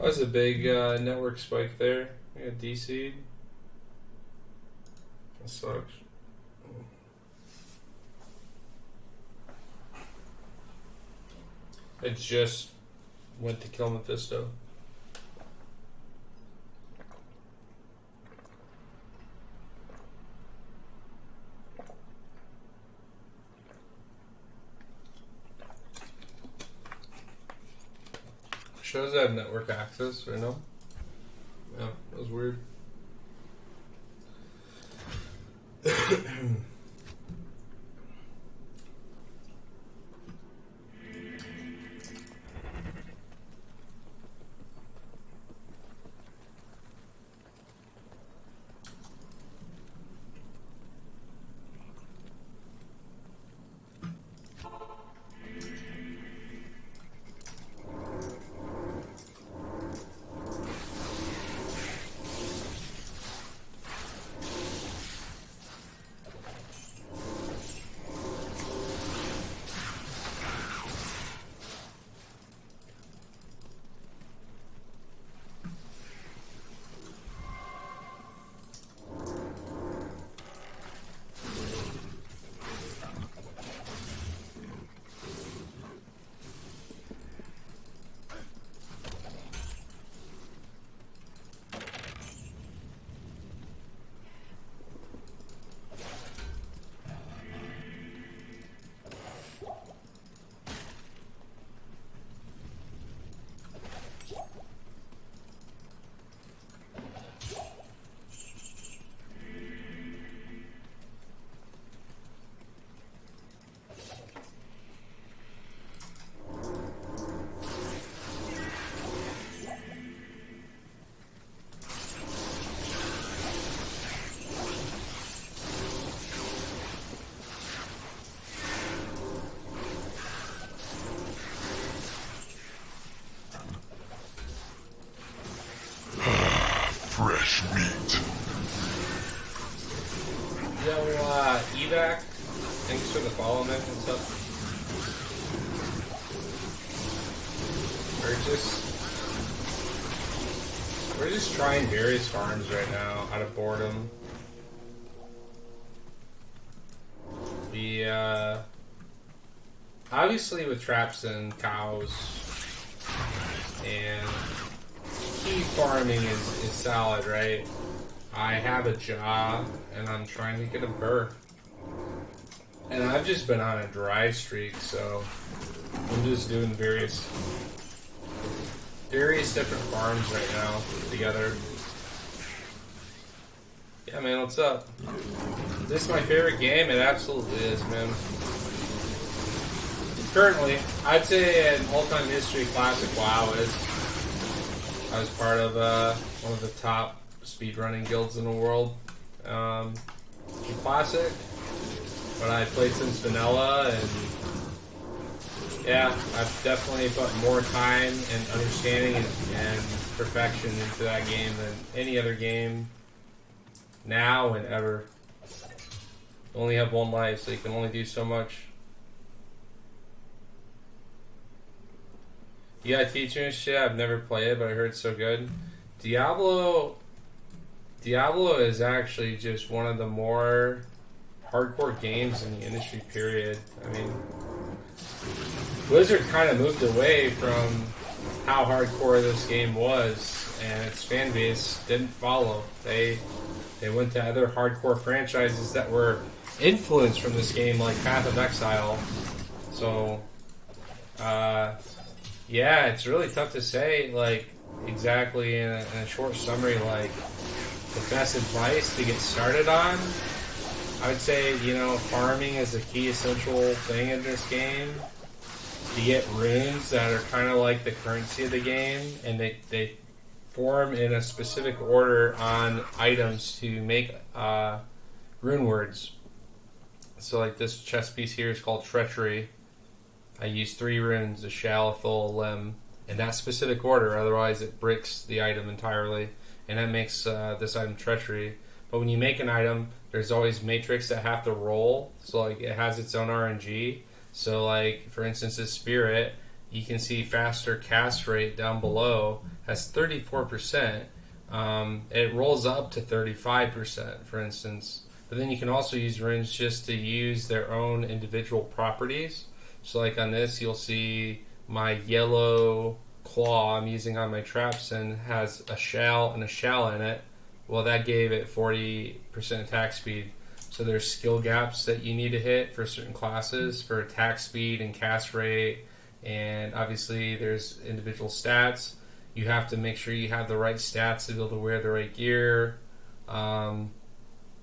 That was a big network spike there. We got DC'd. That sucks. It just went to kill Mephisto. Shows I have network access right now. Yeah, that was weird. Fresh meat. Yo, evac, thanks for the follow, man, and stuff. We're just trying various farms right now out of boredom. We obviously with traps and cows and key farming is solid, right? I have a job and I'm trying to get a burr. And I've just been on a dry streak, so I'm just doing various different farms right now together. Yeah, man, what's up? Is this my favorite game? It absolutely is, man. Currently, I'd say in all-time history, Classic WoW is. I was part of one of the top speedrunning guilds in the world. In Classic, but I played since Vanilla, and yeah, I've definitely put more time and understanding and perfection into that game than any other game now and ever. You only have one life, so you can only do so much. You gotta teach me shit. I've never played it, but I heard it's so good. Diablo is actually just one of the more hardcore games in the industry, period. I mean, Blizzard kind of moved away from how hardcore this game was, and its fan base didn't follow. They went to other hardcore franchises that were influenced from this game, like Path of Exile. So, yeah, it's really tough to say, like, exactly in a short summary, like, the best advice to get started on. I would say, you know, farming is a key essential thing in this game. You get runes that are kind of like the currency of the game, and they form in a specific order on items to make rune words. So, like, this chest piece here is called Treachery. I use 3 runes, a shell, a full, a limb, in that specific order, otherwise it bricks the item entirely, and that makes this item Treachery. But when you make an item, there's always matrix that have to roll, so like it has its own RNG. So like, for instance, this Spirit, you can see faster cast rate down below has 34%. It rolls up to 35%, for instance. But then you can also use runes just to use their own individual properties. So like on this, you'll see my yellow claw I'm using on my Trapson has a shell and a shell in it. Well, that gave it 40% attack speed. So there's skill gaps that you need to hit for certain classes for attack speed and cast rate. And obviously there's individual stats. You have to make sure you have the right stats to be able to wear the right gear.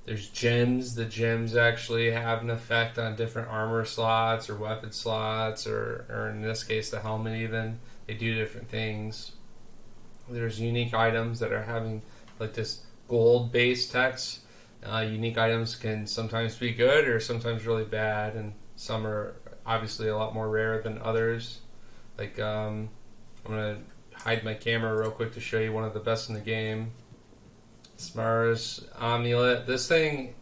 There's gems. The gems actually have an effect on different armor slots or weapon slots, or in this case the helmet even. They do different things. There's unique items that are having like this gold-based text. Unique items can sometimes be good or sometimes really bad, and some are obviously a lot more rare than others. Like I'm going to hide my camera real quick to show you one of the best in the game. Smar's Amulet. This thing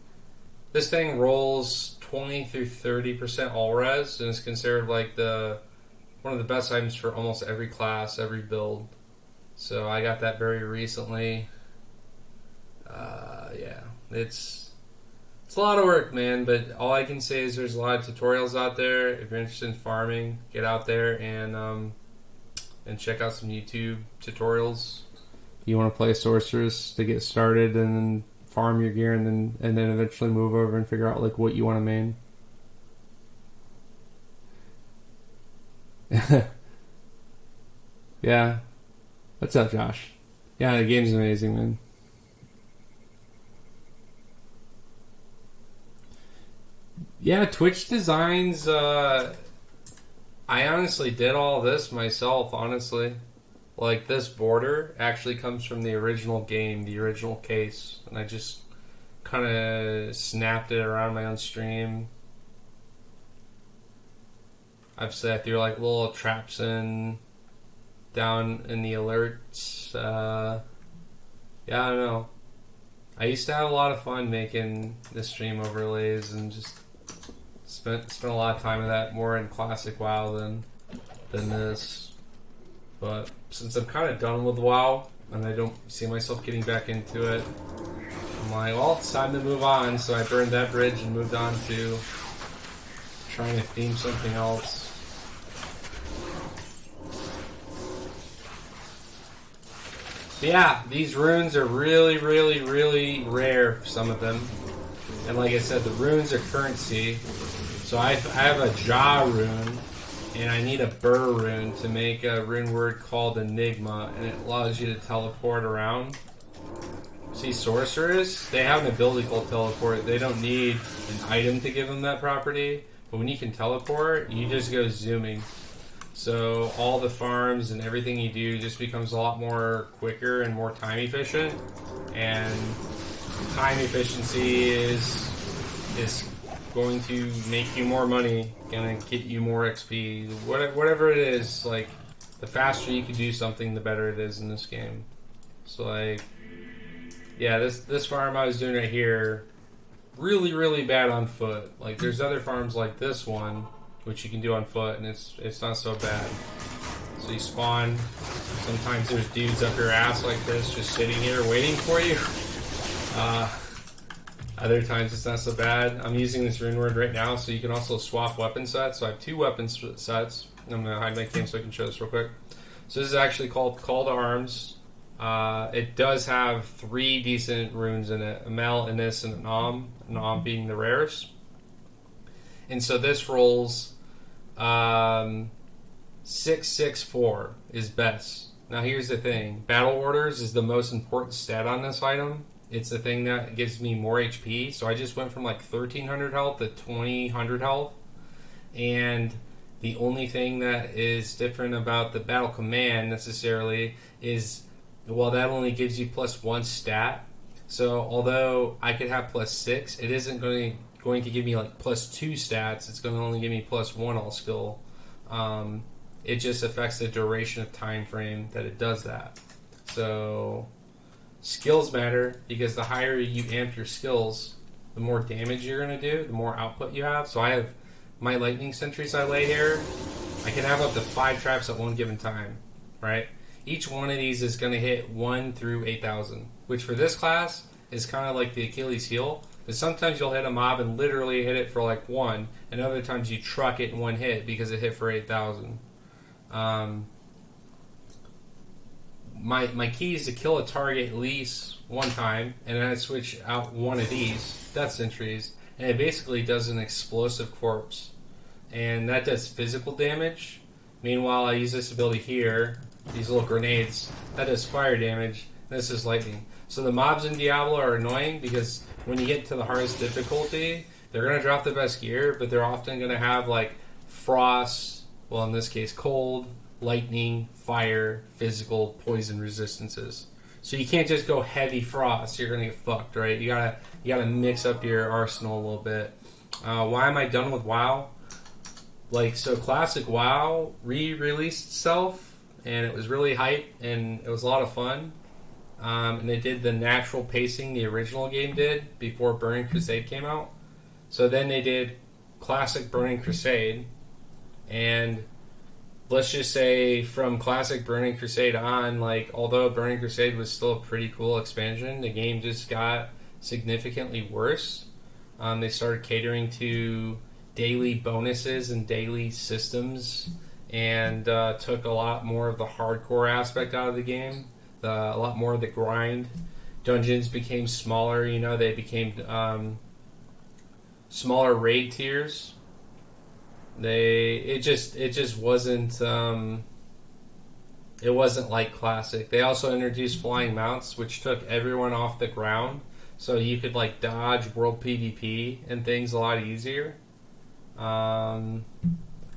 rolls 20 through 30% all res, and is considered like one of the best items for almost every class, every build. So I got that very recently. Yeah, it's a lot of work, man. But all I can say is there's a lot of tutorials out there. If you're interested in farming, get out there and check out some YouTube tutorials. You want to play Sorceress to get started and then farm your gear and then eventually move over and figure out like what you want to main. Yeah. What's up, Josh? Yeah, the game's amazing, man. Yeah, Twitch designs, I honestly did all this myself, honestly. Like, this border actually comes from the original game, the original case. And I just kind of snapped it around my own stream. I've set through, like, little traps down in the alerts. Yeah, I don't know. I used to have a lot of fun making the stream overlays and just spent a lot of time with that, more in Classic WoW than this. But since I'm kind of done with WoW, and I don't see myself getting back into it, I'm like, well, it's time to move on. So I burned that bridge and moved on to trying to theme something else. But yeah, these runes are really, really, really rare, some of them. And like I said, the runes are currency. So I have a Jaw rune, and I need a Burr rune to make a rune word called Enigma, and it allows you to teleport around. See, sorcerers, they have an ability called teleport. They don't need an item to give them that property, but when you can teleport, you just go zooming. So all the farms and everything you do just becomes a lot more quicker and more time efficient. And time efficiency is going to make you more money, gonna get you more XP, whatever it is. Like, the faster you can do something, the better it is in this game. So like, yeah, this farm I was doing right here, really, really bad on foot. Like, there's other farms like this one, which you can do on foot, and it's not so bad. So you spawn, sometimes there's dudes up your ass like this, just sitting here waiting for you. Other times it's not so bad. I'm using this rune word right now, so you can also swap weapon sets. So I have 2 weapon sets. I'm going to hide my cam so I can show this real quick. So this is actually called Call to Arms. It does have 3 decent runes in it. A Mel, Innis, and an Om. An Om being the rarest. And so this rolls 664 is best. Now here's the thing. Battle Orders is the most important stat on this item. It's the thing that gives me more HP. So I just went from like 1300 health to 2000 health. And the only thing that is different about the Battle Command necessarily is, well, that only gives you +1 stat. So although I could have +6, it isn't going to give me like +2 stats. It's going to only give me +1 all skill. It just affects the duration of time frame that it does that. So skills matter, because the higher you amp your skills, the more damage you're going to do, the more output you have. So I have my lightning sentries I lay here. I can have up to 5 traps at one given time, right? Each one of these is going to hit 1 through 8,000, which for this class is kind of like the Achilles heel. But sometimes you'll hit a mob and literally hit it for like 1, and other times you truck it in one hit because it hit for 8,000. My key is to kill a target at least one time, and then I switch out one of these death sentries, and it basically does an explosive corpse. And that does physical damage. Meanwhile, I use this ability here, these little grenades, that does fire damage. This is lightning. So the mobs in Diablo are annoying because when you get to the hardest difficulty, they're going to drop the best gear, but they're often going to have like frost, well in this case cold, lightning, fire, physical, poison resistances. So you can't just go heavy frost, you're going to get fucked, right? You gotta mix up your arsenal a little bit. Why am I done with WoW? Like, so classic WoW re-released itself, and it was really hype, and it was a lot of fun. And they did the natural pacing the original game did before Burning Crusade came out. So then they did classic Burning Crusade, and let's just say from classic Burning Crusade on, like, although Burning Crusade was still a pretty cool expansion, the game just got significantly worse. They started catering to daily bonuses and daily systems, and took a lot more of the hardcore aspect out of the game, a lot more of the grind. Dungeons became smaller, you know, they became smaller raid tiers. It just wasn't it wasn't like classic. They also introduced flying mounts, which took everyone off the ground, so you could like dodge world PvP and things a lot easier.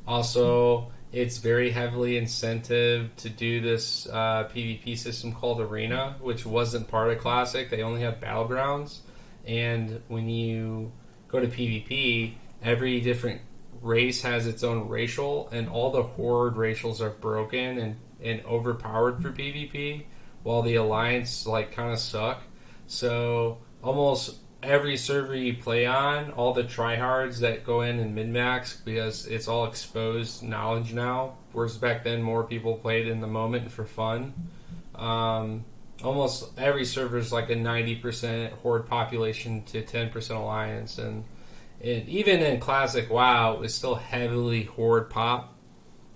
Also, it's very heavily incentive to do this PvP system called Arena, which wasn't part of Classic. They only had Battlegrounds, and when you go to PvP, every different race has its own racial, and all the Horde racials are broken and overpowered for PvP, while the Alliance like kind of suck. So almost every server you play on, all the tryhards that go in and min-max, because it's all exposed knowledge now, whereas back then more people played in the moment for fun. Almost every server is like a 90% Horde population to 10% Alliance, and even in Classic WoW, it's still heavily Horde pop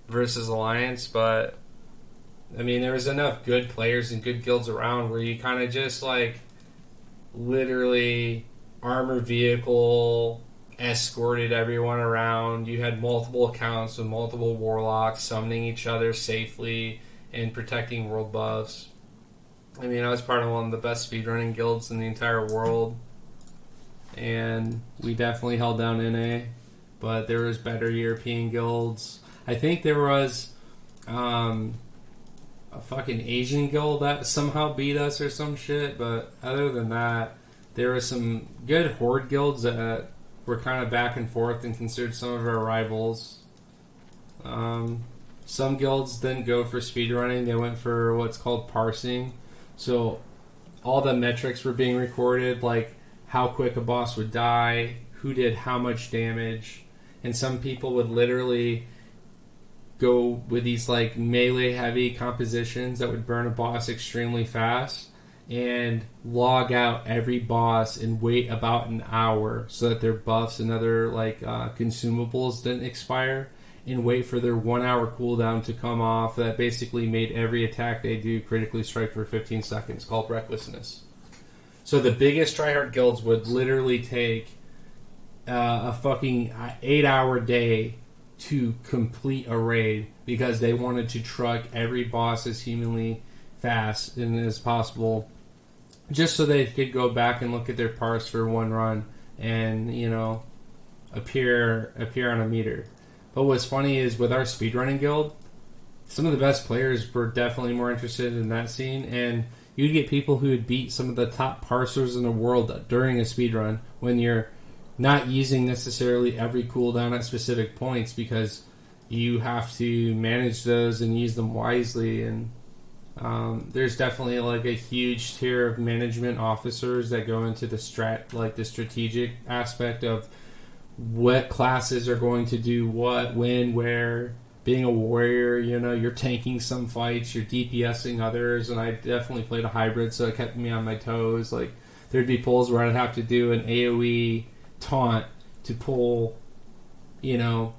versus Alliance, but I mean, there was enough good players and good guilds around where you kind of just like literally armored vehicle escorted everyone around. You had multiple accounts with multiple warlocks summoning each other safely and protecting world buffs. I mean, I was part of one of the best speedrunning guilds in the entire world, and we definitely held down NA, but there was better European guilds. I think there was a fucking Asian guild that somehow beat us or some shit, but other than that, there were some good Horde guilds that were kind of back and forth and considered some of our rivals. Some guilds didn't go for speedrunning, they went for what's called parsing. So all the metrics were being recorded, like how quick a boss would die, who did how much damage, and some people would literally go with these like melee heavy compositions that would burn a boss extremely fast and log out every boss and wait about an hour so that their buffs and other like consumables didn't expire, and wait for their 1 hour cooldown to come off. That basically made every attack they do critically strike for 15 seconds, called recklessness. So the biggest tryhard guilds would literally take a fucking 8 hour day to complete a raid because they wanted to truck every boss as humanly fast and as possible, just so they could go back and look at their parse for one run and, you know, appear on a meter. But what's funny is with our speedrunning guild, some of the best players were definitely more interested in that scene, and you'd get people who would beat some of the top parsers in the world during a speedrun when you're not using necessarily every cooldown at specific points, because you have to manage those and use them wisely. And there's definitely like a huge tier of management officers that go into the strategic aspect of what classes are going to do what, when, where, being a warrior, you know, you're tanking some fights, you're DPSing others, and I definitely played a hybrid, so it kept me on my toes. Like, there'd be pulls where I'd have to do an AoE taunt to pull, you know,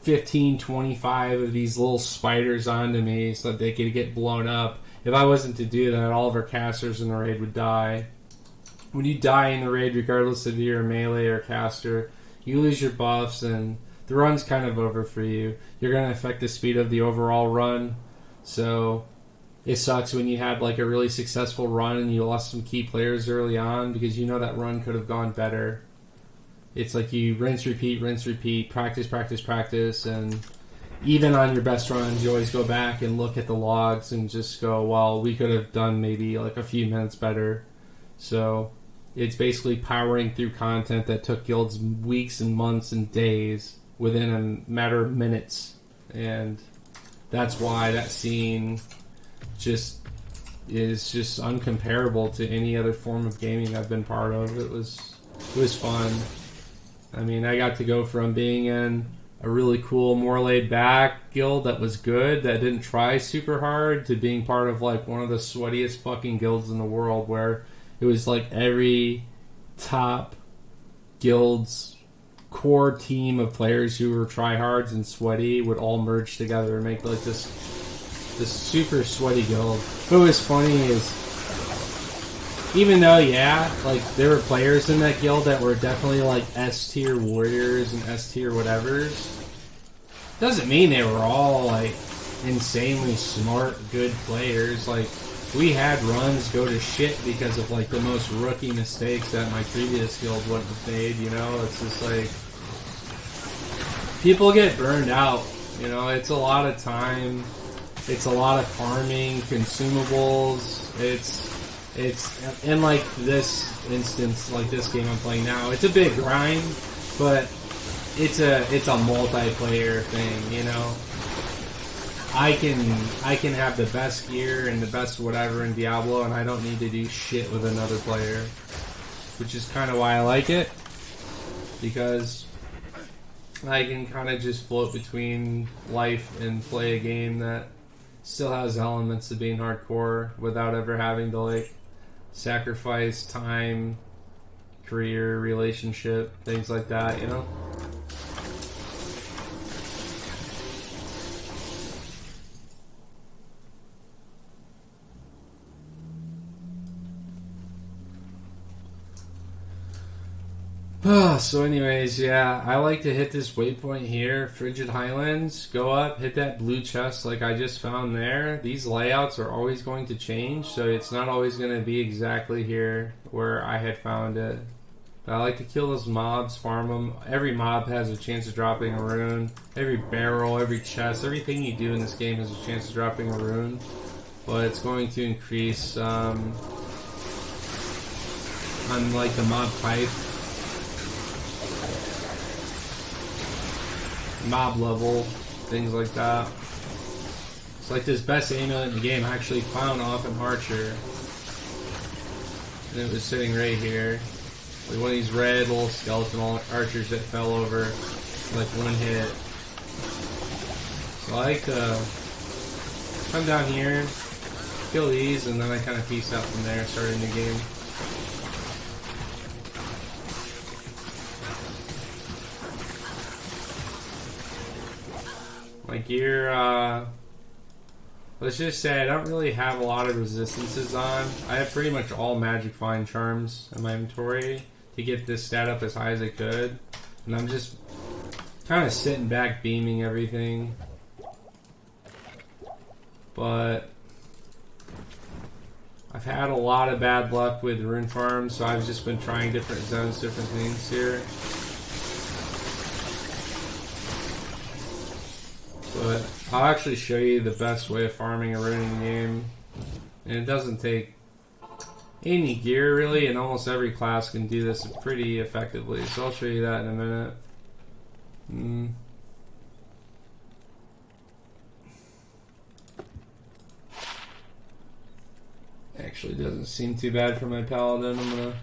15, 25 of these little spiders onto me so that they could get blown up. If I wasn't to do that, all of our casters in the raid would die. When you die in the raid, regardless if you're a melee or caster, you lose your buffs, and the run's kind of over for you. You're going to affect the speed of the overall run. So it sucks when you had like a really successful run and you lost some key players early on because you know that run could have gone better. It's like you rinse, repeat, practice, practice, practice. And even on your best runs, you always go back and look at the logs and just go, well, we could have done maybe like a few minutes better. So it's basically powering through content that took guilds weeks and months and days within a matter of minutes, and that's why that scene just is just uncomparable to any other form of gaming I've been part of. It was fun. I mean, I got to go from being in a really cool, more laid back guild that was good, that didn't try super hard, to being part of like one of the sweatiest fucking guilds in the world, where it was like every top guild's core team of players who were tryhards and sweaty would all merge together and make like this super sweaty guild. What was funny is, even though, yeah, like there were players in that guild that were definitely like S tier warriors and S tier whatevers, doesn't mean they were all like insanely smart, good players. Like, we had runs go to shit because of like the most rookie mistakes that my previous guild wouldn't have made, you know? It's just like, people get burned out, you know? It's a lot of time, it's a lot of farming, consumables, it's in like this instance, like this game I'm playing now, it's a big grind, but it's a multiplayer thing, you know? I can have the best gear and the best whatever in Diablo, and I don't need to do shit with another player, which is kind of why I like it, because I can kind of just float between life and play a game that still has elements of being hardcore without ever having to like sacrifice time, career, relationship, things like that, you know? So anyways, yeah, I like to hit this waypoint here, Frigid Highlands, go up, hit that blue chest like I just found there. These layouts are always going to change, so it's not always going to be exactly here where I had found it. But I like to kill those mobs, farm them. Every mob has a chance of dropping a rune. Every barrel, every chest, everything you do in this game has a chance of dropping a rune. But it's going to increase on like the mob type, mob level, things like that. It's like this best amulet in the game I actually found off an archer, and it was sitting right here. Like one of these red little skeleton archers that fell over like one hit. So I like to come down here, kill these, and then I kind of peace out from there, start a new game. My gear, let's just say I don't really have a lot of resistances on. I have pretty much all magic find charms in my inventory to get this stat up as high as I could. And I'm just kind of sitting back beaming everything. But I've had a lot of bad luck with rune farms, so I've just been trying different zones, different things here. But I'll actually show you the best way of farming a rune in the game. And it doesn't take any gear really, and almost every class can do this pretty effectively. So I'll show you that in a minute. Actually doesn't seem too bad for my paladin. I'm gonna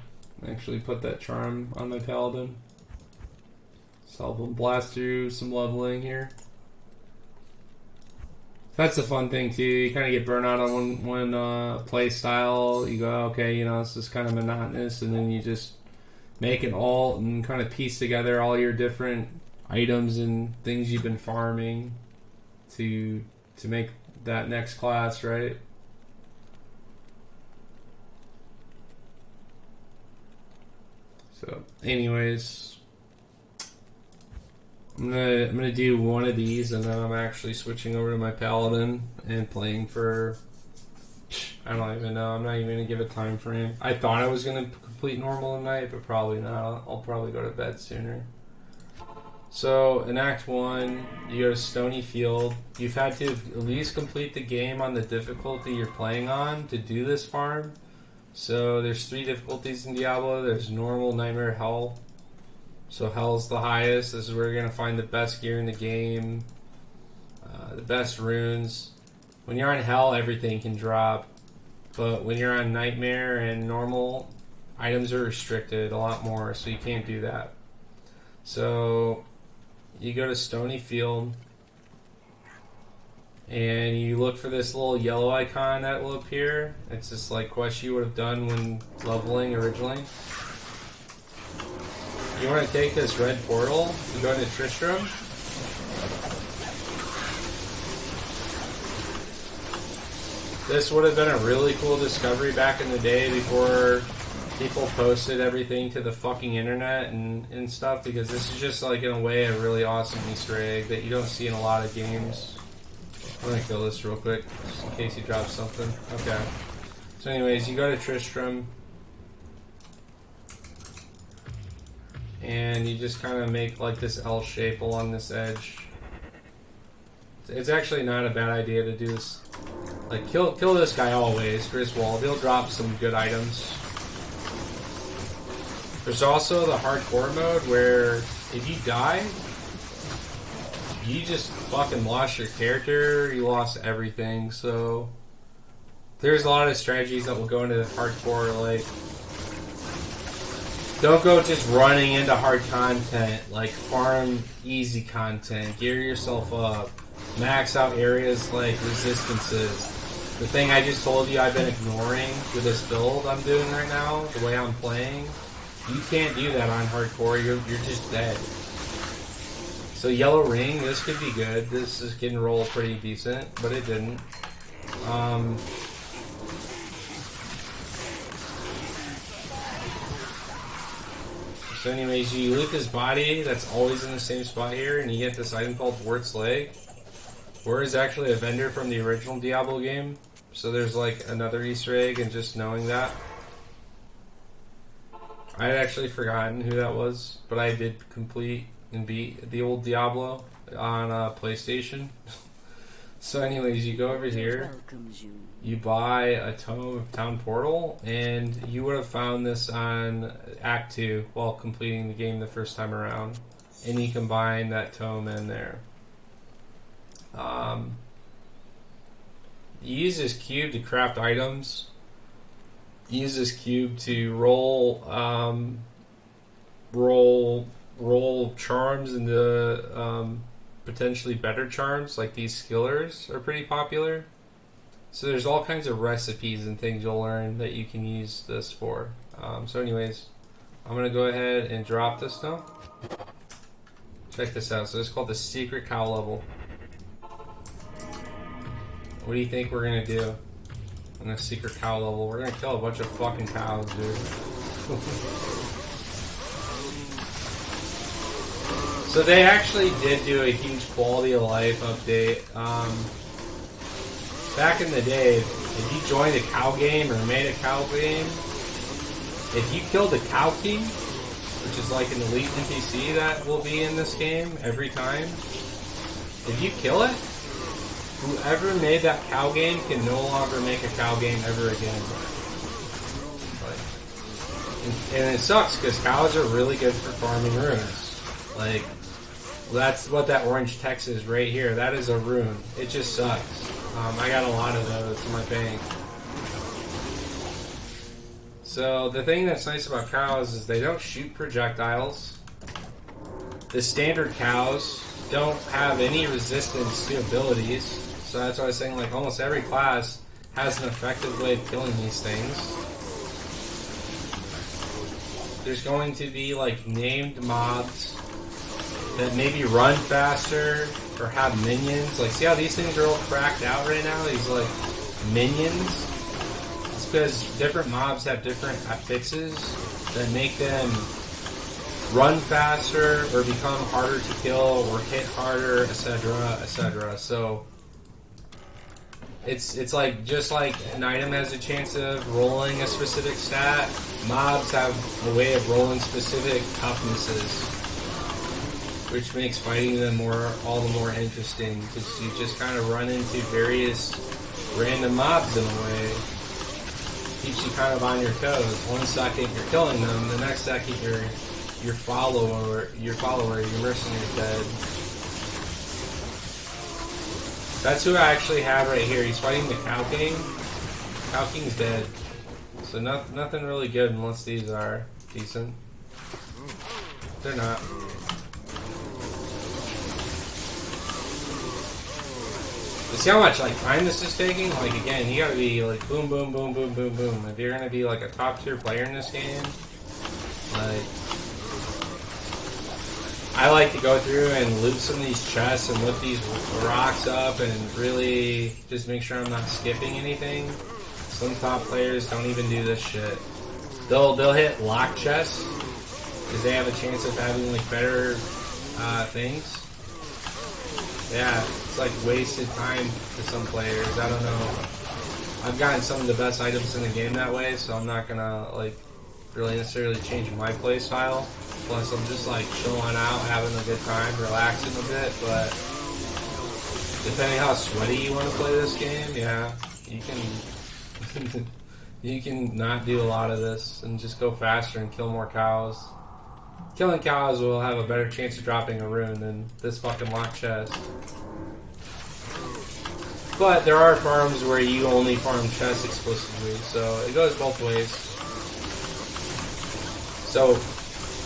actually put that charm on my paladin. So I'll blast through some leveling here. That's the fun thing too. You kind of get burnt out on one play style. You go, okay, you know, this is kind of monotonous, and then you just make an alt and kind of piece together all your different items and things you've been farming to make that next class, right? So, anyways, I'm gonna do one of these, and then I'm actually switching over to my paladin and playing for. I don't even know. I'm not even gonna give a time frame. I thought I was gonna complete normal tonight, but probably not. I'll probably go to bed sooner. So in Act 1, you go to Stony Field. You've had to at least complete the game on the difficulty you're playing on to do this farm. So there's 3 difficulties in Diablo. There's normal, nightmare, hell. So hell's the highest. This is where you're going to find the best gear in the game, the best runes. When you're on hell, everything can drop. But when you're on nightmare and normal, items are restricted a lot more, so you can't do that. So you go to Stony Field, and you look for this little yellow icon that will appear. It's just like quest you would have done when leveling originally. You want to take this red portal, you go into Tristram. This would have been a really cool discovery back in the day before people posted everything to the fucking internet and stuff, because this is just like in a way a really awesome Easter egg that you don't see in a lot of games. I'm gonna kill this real quick just in case he drops something. Okay. So anyways, you go to Tristram and you just kind of make like this L shape along this edge. It's actually not a bad idea to do this. Like kill this guy always, Griswold. He'll drop some good items. There's also the hardcore mode where if you die, you just fucking lost your character, you lost everything. So there's a lot of strategies that will go into hardcore. Like, don't go just running into hard content. Like, farm easy content, gear yourself up, max out areas like resistances. The thing I just told you I've been ignoring with this build I'm doing right now, the way I'm playing. You can't do that on hardcore, you're just dead. So yellow ring, this could be good. This is can roll pretty decent, but it didn't. So anyways, you loot this body that's always in the same spot here, and you get this item called Wart's Leg. Wart is actually a vendor from the original Diablo game, so there's like another Easter egg in just knowing that. I had actually forgotten who that was, but I did complete and beat the old Diablo on PlayStation. So anyways, you go over here, you buy a Tome of Town Portal, and you would have found this on Act 2 while completing the game the first time around. And you combine that tome in there. You use this cube to craft items. Use this cube to roll charms into potentially better charms, like these skillers are pretty popular. So there's all kinds of recipes and things you'll learn that you can use this for. So anyways, I'm going to go ahead and drop this now. Check this out. So it's called the Secret Cow level. What do you think we're going to do on the Secret Cow level? We're going to kill a bunch of fucking cows, dude. So they actually did do a huge quality of life update. Back in the day, if you joined a cow game or made a cow game, if you killed the Cow King, which is like an elite NPC that will be in this game every time, if you kill it, whoever made that cow game can no longer make a cow game ever again. And it sucks because cows are really good for farming runes. Like, that's what that orange text is right here. That is a rune. It just sucks. I got a lot of those in my bank. So the thing that's nice about cows is they don't shoot projectiles. The standard cows don't have any resistance to abilities. So that's why I was saying, like, almost every class has an effective way of killing these things. There's going to be, like, named mobs that maybe run faster or have minions. Like, see how these things are all cracked out right now? These, like, minions? It's because different mobs have different fixes that make them run faster or become harder to kill or hit harder, etc., etc. So it's like, just like an item has a chance of rolling a specific stat, mobs have a way of rolling specific toughnesses, which makes fighting them all the more interesting, because you just kind of run into various random mobs in a way. Keeps you kind of on your toes. 1 second you're killing them, the next second your follower, your mercenary's dead. That's who I actually have right here. He's fighting the Cow King. Cow King's dead. So nothing really good unless these are decent. They're not. You see how much like time this is taking? Like, again, you gotta be like boom, boom, boom, boom, boom, boom. If you're gonna be like a top tier player in this game, like, I like to go through and loot some of these chests and lift these rocks up and really just make sure I'm not skipping anything. Some top players don't even do this shit. They'll hit lock chests because they have a chance of having like better things. Yeah, it's like wasted time to some players. I don't know. I've gotten some of the best items in the game that way, so I'm not gonna like really necessarily change my play style. Plus, I'm just like chilling out, having a good time, relaxing a bit. But depending how sweaty you want to play this game, yeah, you can you can not do a lot of this and just go faster and kill more cows. Killing cows will have a better chance of dropping a rune than this fucking lock chest. But there are farms where you only farm chests exclusively, so it goes both ways. So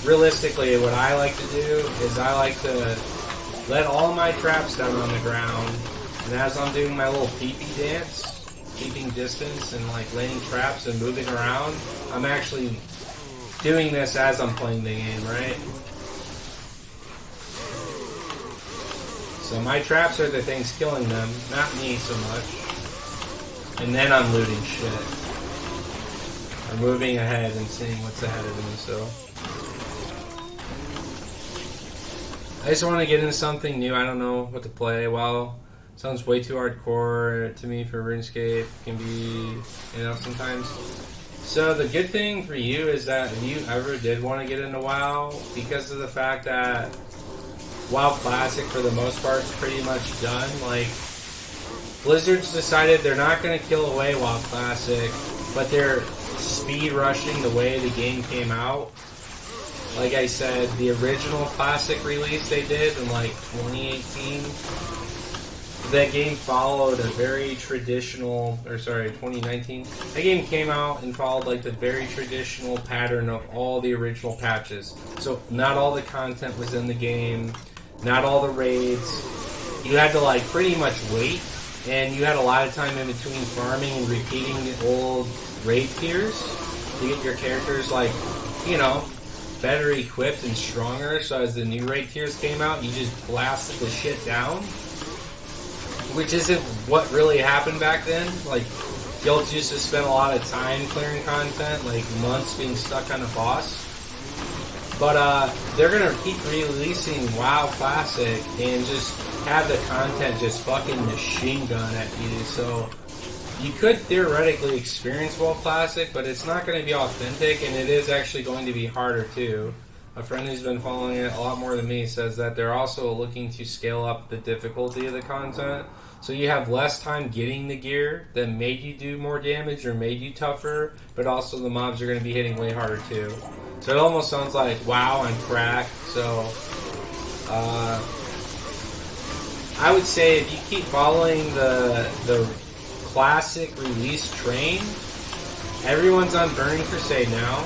realistically, what I like to do is I like to let all my traps down on the ground, and as I'm doing my little pee-pee dance, keeping distance and like laying traps and moving around, I'm actually doing this as I'm playing the game, right? So my traps are the things killing them, not me so much. And then I'm looting shit. Or moving ahead and seeing what's ahead of me, so. I just want to get into something new. I don't know what to play. Well, sounds way too hardcore to me for RuneScape. Can be, you know, sometimes. So the good thing for you is that if you ever did want to get into WoW, because of the fact that WoW Classic for the most part is pretty much done, like, Blizzard's decided they're not going to kill away WoW Classic, but they're speed rushing the way the game came out. Like I said, the original Classic release they did in like 2018, that game followed a very traditional, or sorry, 2019. That game came out and followed like the very traditional pattern of all the original patches. So not all the content was in the game, not all the raids. You had to like pretty much wait, and you had a lot of time in between farming and repeating the old raid tiers to get your characters like, you know, better equipped and stronger. So as the new raid tiers came out, you just blasted the shit down. Which isn't what really happened back then. Like, guilds used to spend a lot of time clearing content, like months being stuck on a boss. But they're gonna keep releasing WoW Classic and just have the content just fucking machine gun at you. So you could theoretically experience WoW Classic, but it's not going to be authentic, and it is actually going to be harder too. A friend who's been following it a lot more than me says that they're also looking to scale up the difficulty of the content. So you have less time getting the gear that made you do more damage or made you tougher, but also the mobs are going to be hitting way harder too. So it almost sounds like WoW on crack. So I would say if you keep following the Classic release train, everyone's on Burning Crusade now,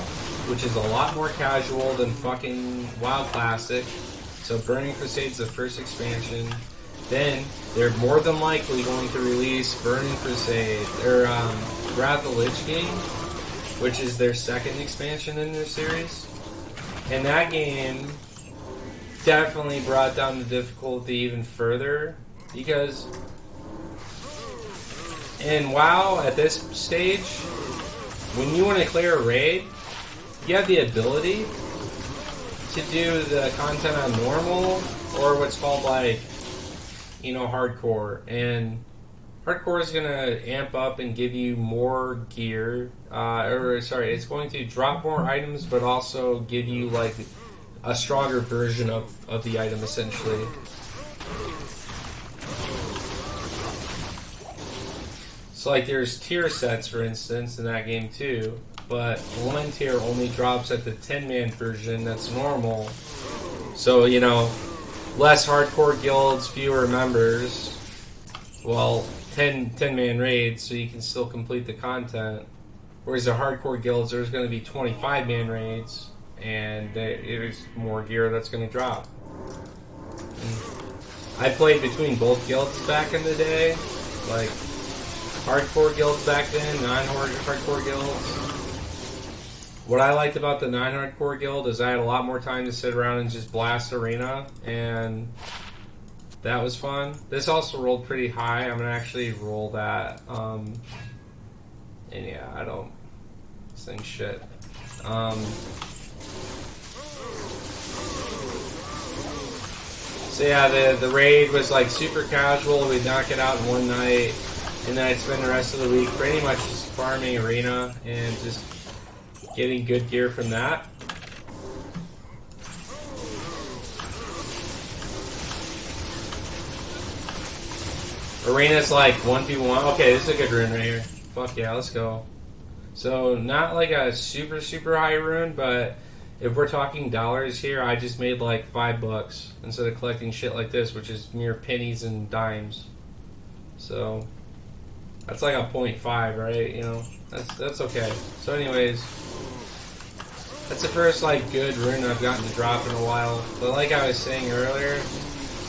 which is a lot more casual than fucking WoW Classic. So Burning Crusade's the first expansion. then they're more than likely going to release Burning Crusade, or Wrath of the Lich game, which is their second expansion in their series. And that game definitely brought down the difficulty even further, because in WoW at this stage, when you want to clear a raid, you have the ability to do the content on normal, or what's called like, you know, hardcore. And hardcore is going to amp up and give you more gear, it's going to drop more items, but also give you like a stronger version of the item, essentially. So like there's tier sets, for instance, in that game too, but one tier only drops at the 10-man version that's normal. So, you know, less hardcore guilds, fewer members, well, 10-man raids, so you can still complete the content. Whereas the hardcore guilds, there's going to be 25-man raids, and there's more gear that's going to drop. I played between both guilds back in the day, like hardcore guilds back then, non-hardcore guilds. What I liked about the non-hardcore guild is I had a lot more time to sit around and just blast arena, and that was fun. This also rolled pretty high. I'm gonna actually roll that. And yeah, I don't think shit. So yeah, the raid was like super casual. We'd knock it out in one night, and then I'd spend the rest of the week pretty much just farming arena and just getting good gear from that. Arena's like 1v1. Okay, this is a good rune right here. Fuck yeah, let's go. So, not like a super, super high rune, but if we're talking dollars here, I just made like $5 instead of collecting shit like this, which is mere pennies and dimes. So, that's like a 0.5, right? You know, that's okay. So anyways, that's the first like good rune I've gotten to drop in a while. But like I was saying earlier,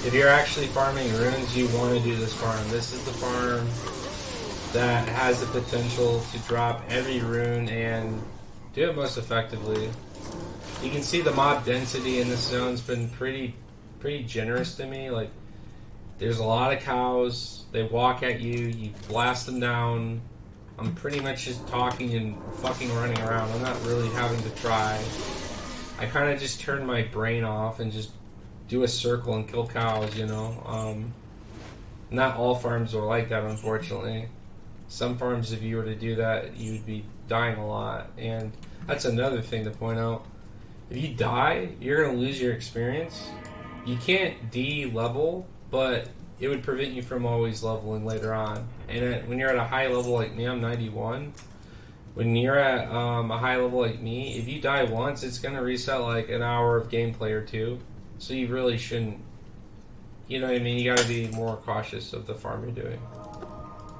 if you're actually farming runes, you want to do this farm. This is the farm that has the potential to drop every rune and do it most effectively. You can see the mob density in this zone's been pretty generous to me. Like, there's a lot of cows. They walk at you. You blast them down. I'm pretty much just talking and fucking running around. I'm not really having to try. I kind of just turn my brain off and just do a circle and kill cows, you know. Not all farms are like that, unfortunately. Some farms, if you were to do that, you'd be dying a lot. And that's another thing to point out. If you die, you're going to lose your experience. You can't D-level, but it would prevent you from always leveling later on. And when you're at a high level like me, I'm 91. When you're at a high level like me, if you die once, it's going to reset like an hour of gameplay or two. So you really shouldn't, you know what I mean? You got to be more cautious of the farm you're doing.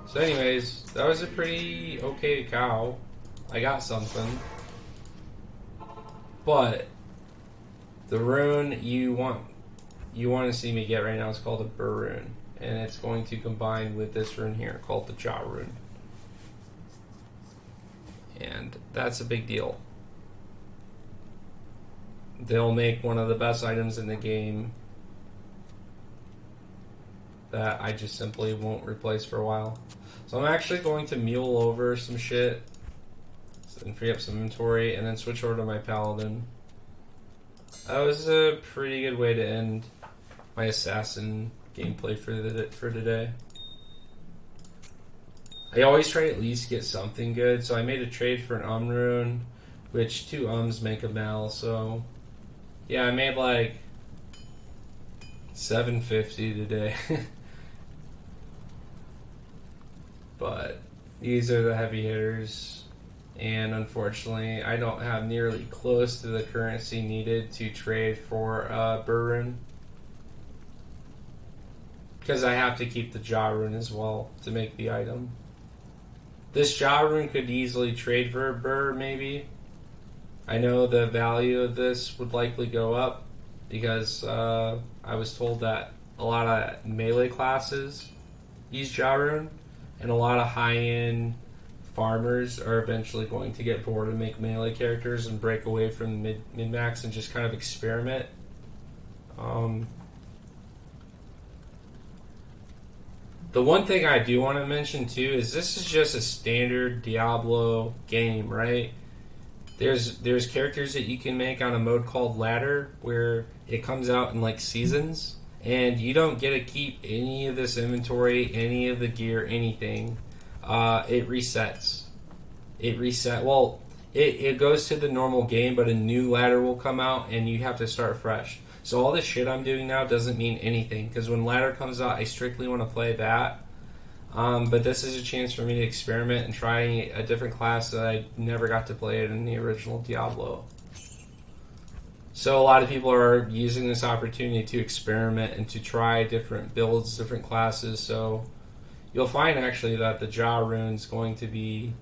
So anyways, that was a pretty okay cow. I got something. But the rune you want to see me get right now is called a Burr rune, and it's going to combine with this rune here called the Jaw rune, and that's a big deal. They'll make one of the best items in the game that I just simply won't replace for a while. So I'm actually going to mule over some shit and free up some inventory, and then switch over to my paladin. That was a pretty good way to end my assassin gameplay for today. I always try to at least get something good, so I made a trade for an rune, which 2 make a mal, so yeah, I made like $750 today. But these are the heavy hitters, and unfortunately I don't have nearly close to the currency needed to trade for Burr rune, because I have to keep the Jaw rune as well to make the item. This Jaw rune could easily trade for a Burr, maybe. I know the value of this would likely go up, because I was told that a lot of melee classes use Ja Rune, and a lot of high-end farmers are eventually going to get bored and make melee characters and break away from mid-max and just kind of experiment. The one thing I do want to mention too is this is just a standard Diablo game, right? There's characters that you can make on a mode called ladder where it comes out in like seasons, and you don't get to keep any of this inventory, any of the gear, anything. It resets. It goes to the normal game, but a new ladder will come out and you have to start fresh. So all this shit I'm doing now doesn't mean anything, because when ladder comes out, I strictly want to play that. But this is a chance for me to experiment and try a different class that I never got to play in the original Diablo. So a lot of people are using this opportunity to experiment and to try different builds, different classes. So you'll find actually that the Ja Rune is going to be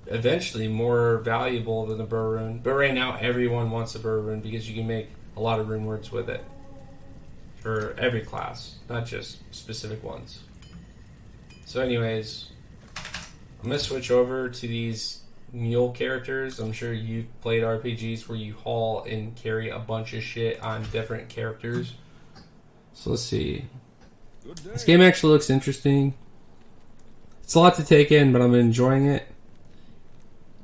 eventually more valuable than the Burr Rune. But right now everyone wants a Burr Rune because you can make a lot of rune words with it. For every class, not just specific ones. So anyways, I'm going to switch over to these mule characters. I'm sure you've played RPGs where you haul and carry a bunch of shit on different characters. So let's see. This game actually looks interesting. It's a lot to take in, but I'm enjoying it.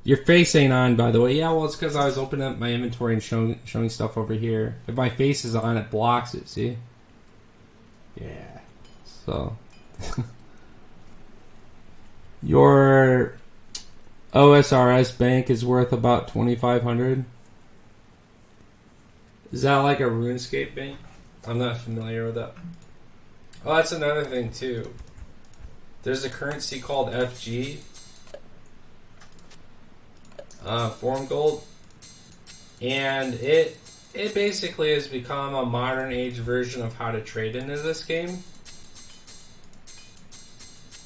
Your face ain't on, by the way. Yeah, well, it's because I was opening up my inventory and showing stuff over here. If my face is on, it blocks it, see? Yeah. So. Your OSRS bank is worth about 2,500. Is that like a RuneScape bank? I'm not familiar with that. Oh, that's another thing, too. There's a currency called FG. Form Gold, and it basically has become a modern age version of how to trade into this game.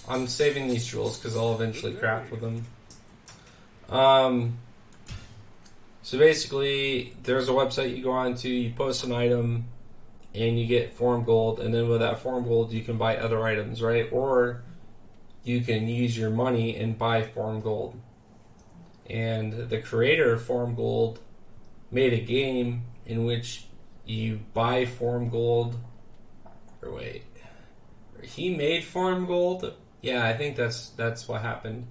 I'm saving these jewels because I'll eventually craft with them. So basically, there's a website you go on to, you post an item, and you get Form Gold, and then with that Form Gold you can buy other items, right? Or you can use your money and buy Form Gold. And the creator of Form Gold made a game in which you buy Form Gold. Or wait, he made Form Gold? Yeah, I think that's what happened.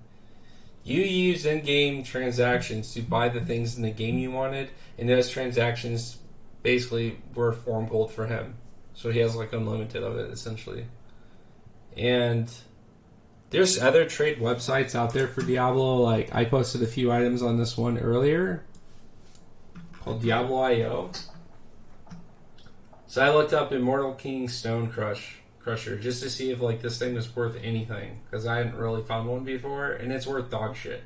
You use in-game transactions to buy the things in the game you wanted, and those transactions basically were Form Gold for him. So he has like unlimited of it, essentially. And there's other trade websites out there for Diablo. Like, I posted a few items on this one earlier called Diablo.io. So I looked up Immortal King Stone Crusher just to see if like this thing was worth anything, because I hadn't really found one before, and it's worth dog shit.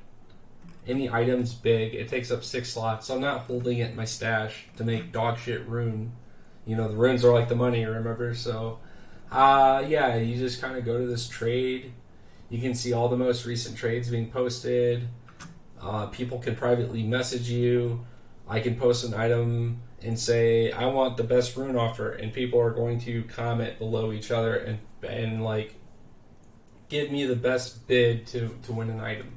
And the item's big. It takes up 6 slots, so I'm not holding it in my stash to make dog shit rune. You know, the runes are like the money, remember? So, yeah, you just kind of go to this trade. You can see all the most recent trades being posted. People can privately message you. I can post an item and say, I want the best rune offer, and people are going to comment below each other and like give me the best bid to win an item.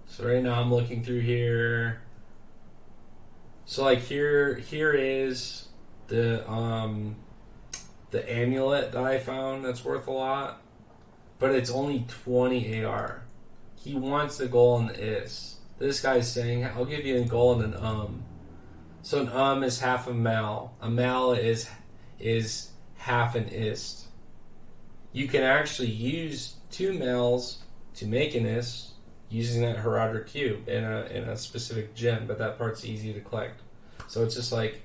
So right now I'm looking through here. So like here is the amulet that I found that's worth a lot. But it's only 20 AR. He wants the gold and the is. This guy's saying, I'll give you a gold and an So an is half a mal. A mal is half an ist. You can actually use 2 mals to make an ist using that Heraldric cube in a specific gem, but that part's easy to collect. So it's just like,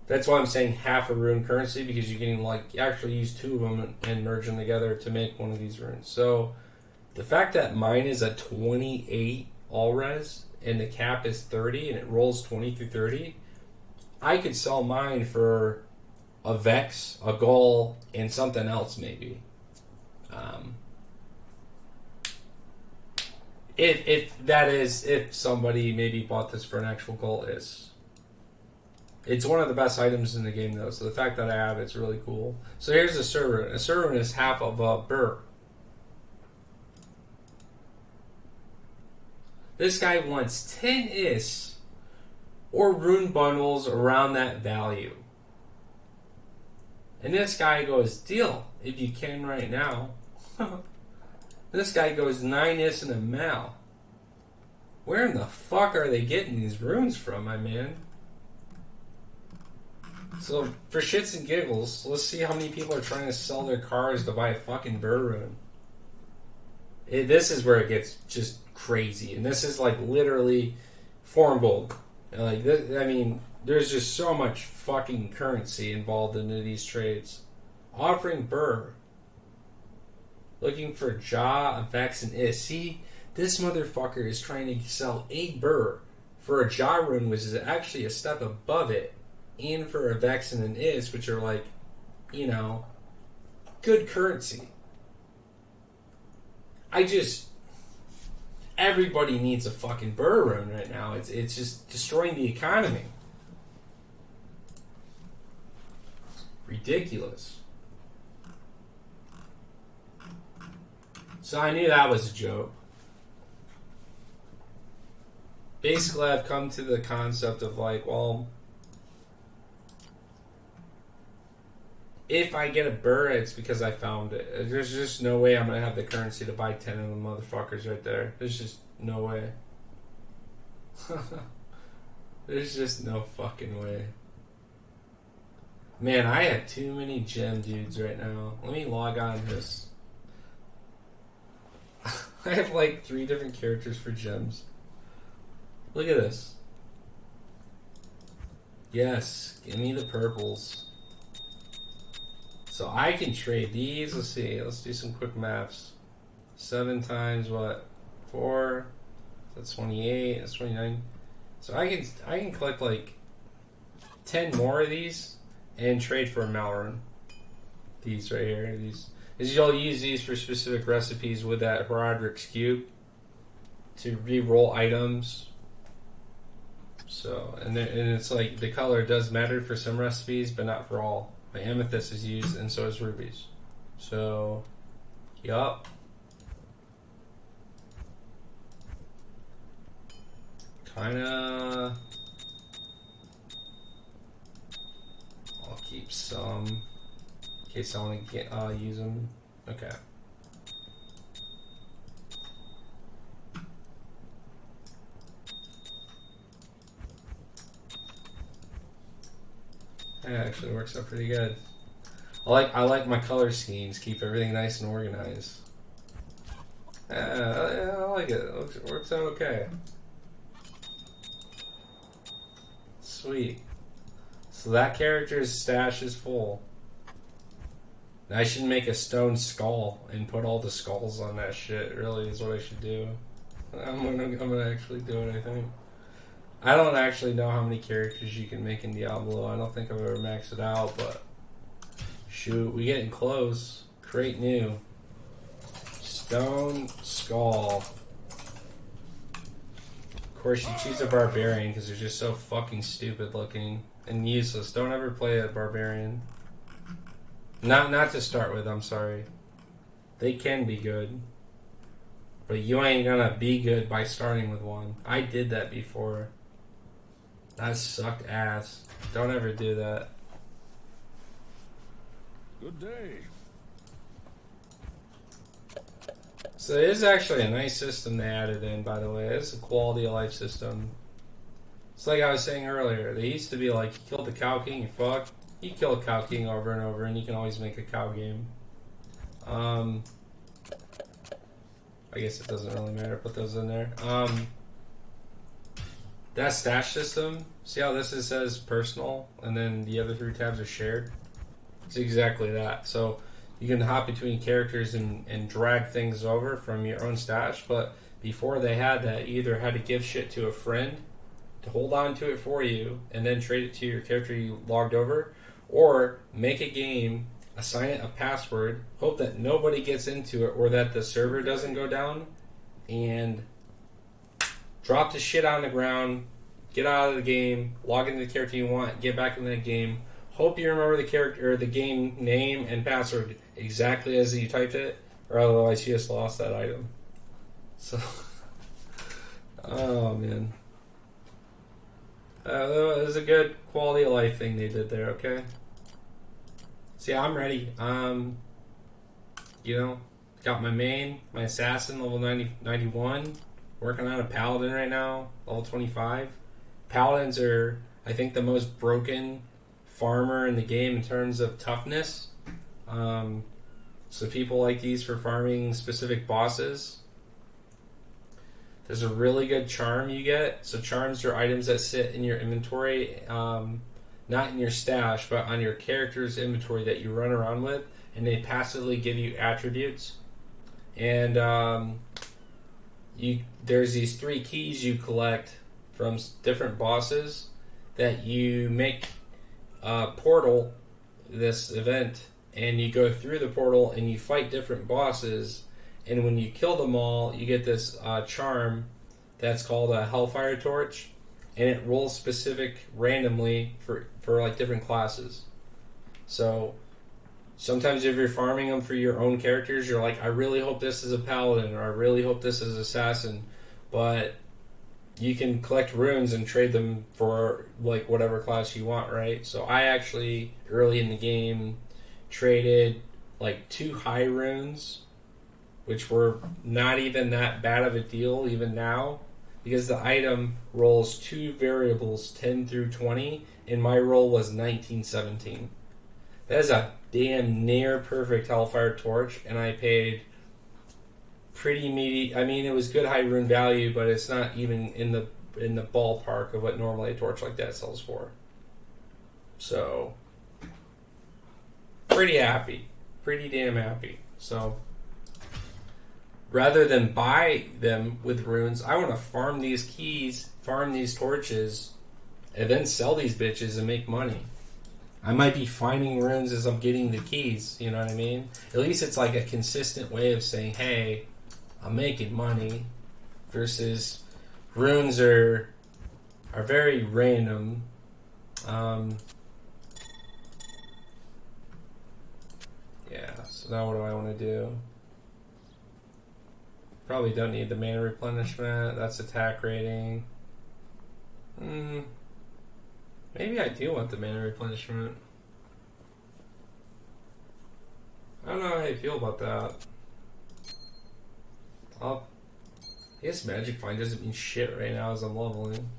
that's why I'm saying half a rune currency, because you can like actually use 2 of them and merge them together to make one of these runes. So the fact that mine is a 28 all res and the cap is 30 and it rolls 20 through 30, I could sell mine for a Vex, a Gull, and something else maybe. If somebody maybe bought this for an actual Gull is. It's one of the best items in the game, though, so the fact that I have it's really cool. So here's a server. A server is half of a burr. This guy wants 10 is or rune bundles around that value. And this guy goes, deal, if you can right now. This guy goes 9 is and a mal. Where in the fuck are they getting these runes from, my man? So, for shits and giggles, let's see how many people are trying to sell their cars to buy a fucking burr rune. This is where it gets just crazy. And this is like literally form gold. Like this, I mean, there's just so much fucking currency involved into these trades. Offering burr. Looking for Ja, a Vex, and Is. See, this motherfucker is trying to sell a burr for a Ja rune, which is actually a step above it. And for a Vex and an Is, which are like, you know, good currency. Everybody needs a fucking burr rune right now. It's just destroying the economy. Ridiculous. So I knew that was a joke. Basically, I've come to the concept of like, well, if I get a burr, it's because I found it. There's just no way I'm going to have the currency to buy 10 of them motherfuckers right there. There's just no way. There's just no fucking way. Man, I have too many gem dudes right now. Let me log on this. I have like 3 different characters for gems. Look at this. Yes, give me the purples. So I can trade these. Let's see. Let's do some quick maths. 7 times what? 4. That's 28. That's 29. So I can collect like 10 more of these and trade for a Malrun. These right here. These. You'll use these for specific recipes with that Herodric's Cube to re-roll items. So and it's like the color does matter for some recipes, but not for all. The amethyst is used, and so is rubies. So, yup. Kinda. I'll keep some in case I want to get use them. Okay. That actually works out pretty good. I like my color schemes. Keep everything nice and organized. I like it. It works out okay. Sweet. So that character's stash is full. I should make a stone skull and put all the skulls on that shit. Really, is what I should do. I'm gonna actually do it. I think. I don't actually know how many characters you can make in Diablo. I don't think I've ever maxed it out, but shoot, we getting close. Create new. Stone skull. Of course, you choose a barbarian because they're just so fucking stupid looking and useless. Don't ever play a barbarian. Not to start with. I'm sorry. They can be good, but you ain't gonna be good by starting with one. I did that before. That sucked ass. Don't ever do that. Good day. So it is actually a nice system they added in, by the way. It's a quality of life system. It's like I was saying earlier. They used to be like, you killed the Cow King, you fuck. You kill a Cow King over and over, and you can always make a cow game. I guess it doesn't really matter. Put those in there. That stash system, see how this says personal, and then the other 3 tabs are shared? It's exactly that. So you can hop between characters and drag things over from your own stash, but before they had that, you either had to give shit to a friend to hold on to it for you, and then trade it to your character you logged over, or make a game, assign it a password, hope that nobody gets into it, or that the server doesn't go down, and drop the shit on the ground, get out of the game, log into the character you want, get back in that game. Hope you remember the character or the game name and password exactly as you typed it, or otherwise you just lost that item. So, oh man, it was a good quality of life thing they did there. Okay, so yeah, I'm ready. You know, got my main, my assassin level 91. Working on a paladin right now, level 25. Paladins are, I think, the most broken farmer in the game in terms of toughness. So people like these for farming specific bosses. There's a really good charm you get. So charms are items that sit in your inventory, not in your stash, but on your character's inventory that you run around with, and they passively give you attributes. And there's these 3 keys you collect from different bosses that you make a portal, this event, and you go through the portal and you fight different bosses, and when you kill them all, you get this charm that's called a Hellfire Torch, and it rolls specific randomly for like different classes. So sometimes if you're farming them for your own characters, you're like, I really hope this is a paladin, or I really hope this is assassin, but you can collect runes and trade them for like whatever class you want, right? So I actually early in the game traded like 2 high runes, which were not even that bad of a deal even now, because the item rolls 2 variables 10 through 20, and my roll was 1917. That is a damn near perfect Hellfire Torch, and I paid pretty meaty. I mean, it was good high rune value, but it's not even in the ballpark of what normally a torch like that sells for. So, pretty happy, pretty damn happy. So, rather than buy them with runes, I want to farm these keys, farm these torches, and then sell these bitches and make money. I might be finding runes as I'm getting the keys, you know what I mean? At least it's like a consistent way of saying, hey, I'm making money, versus runes are very random. Yeah, so now what do I want to do? Probably don't need the mana replenishment. That's attack rating. Maybe I do want the mana replenishment. I don't know how you feel about that. I guess Magic Find doesn't mean shit right now as I'm leveling.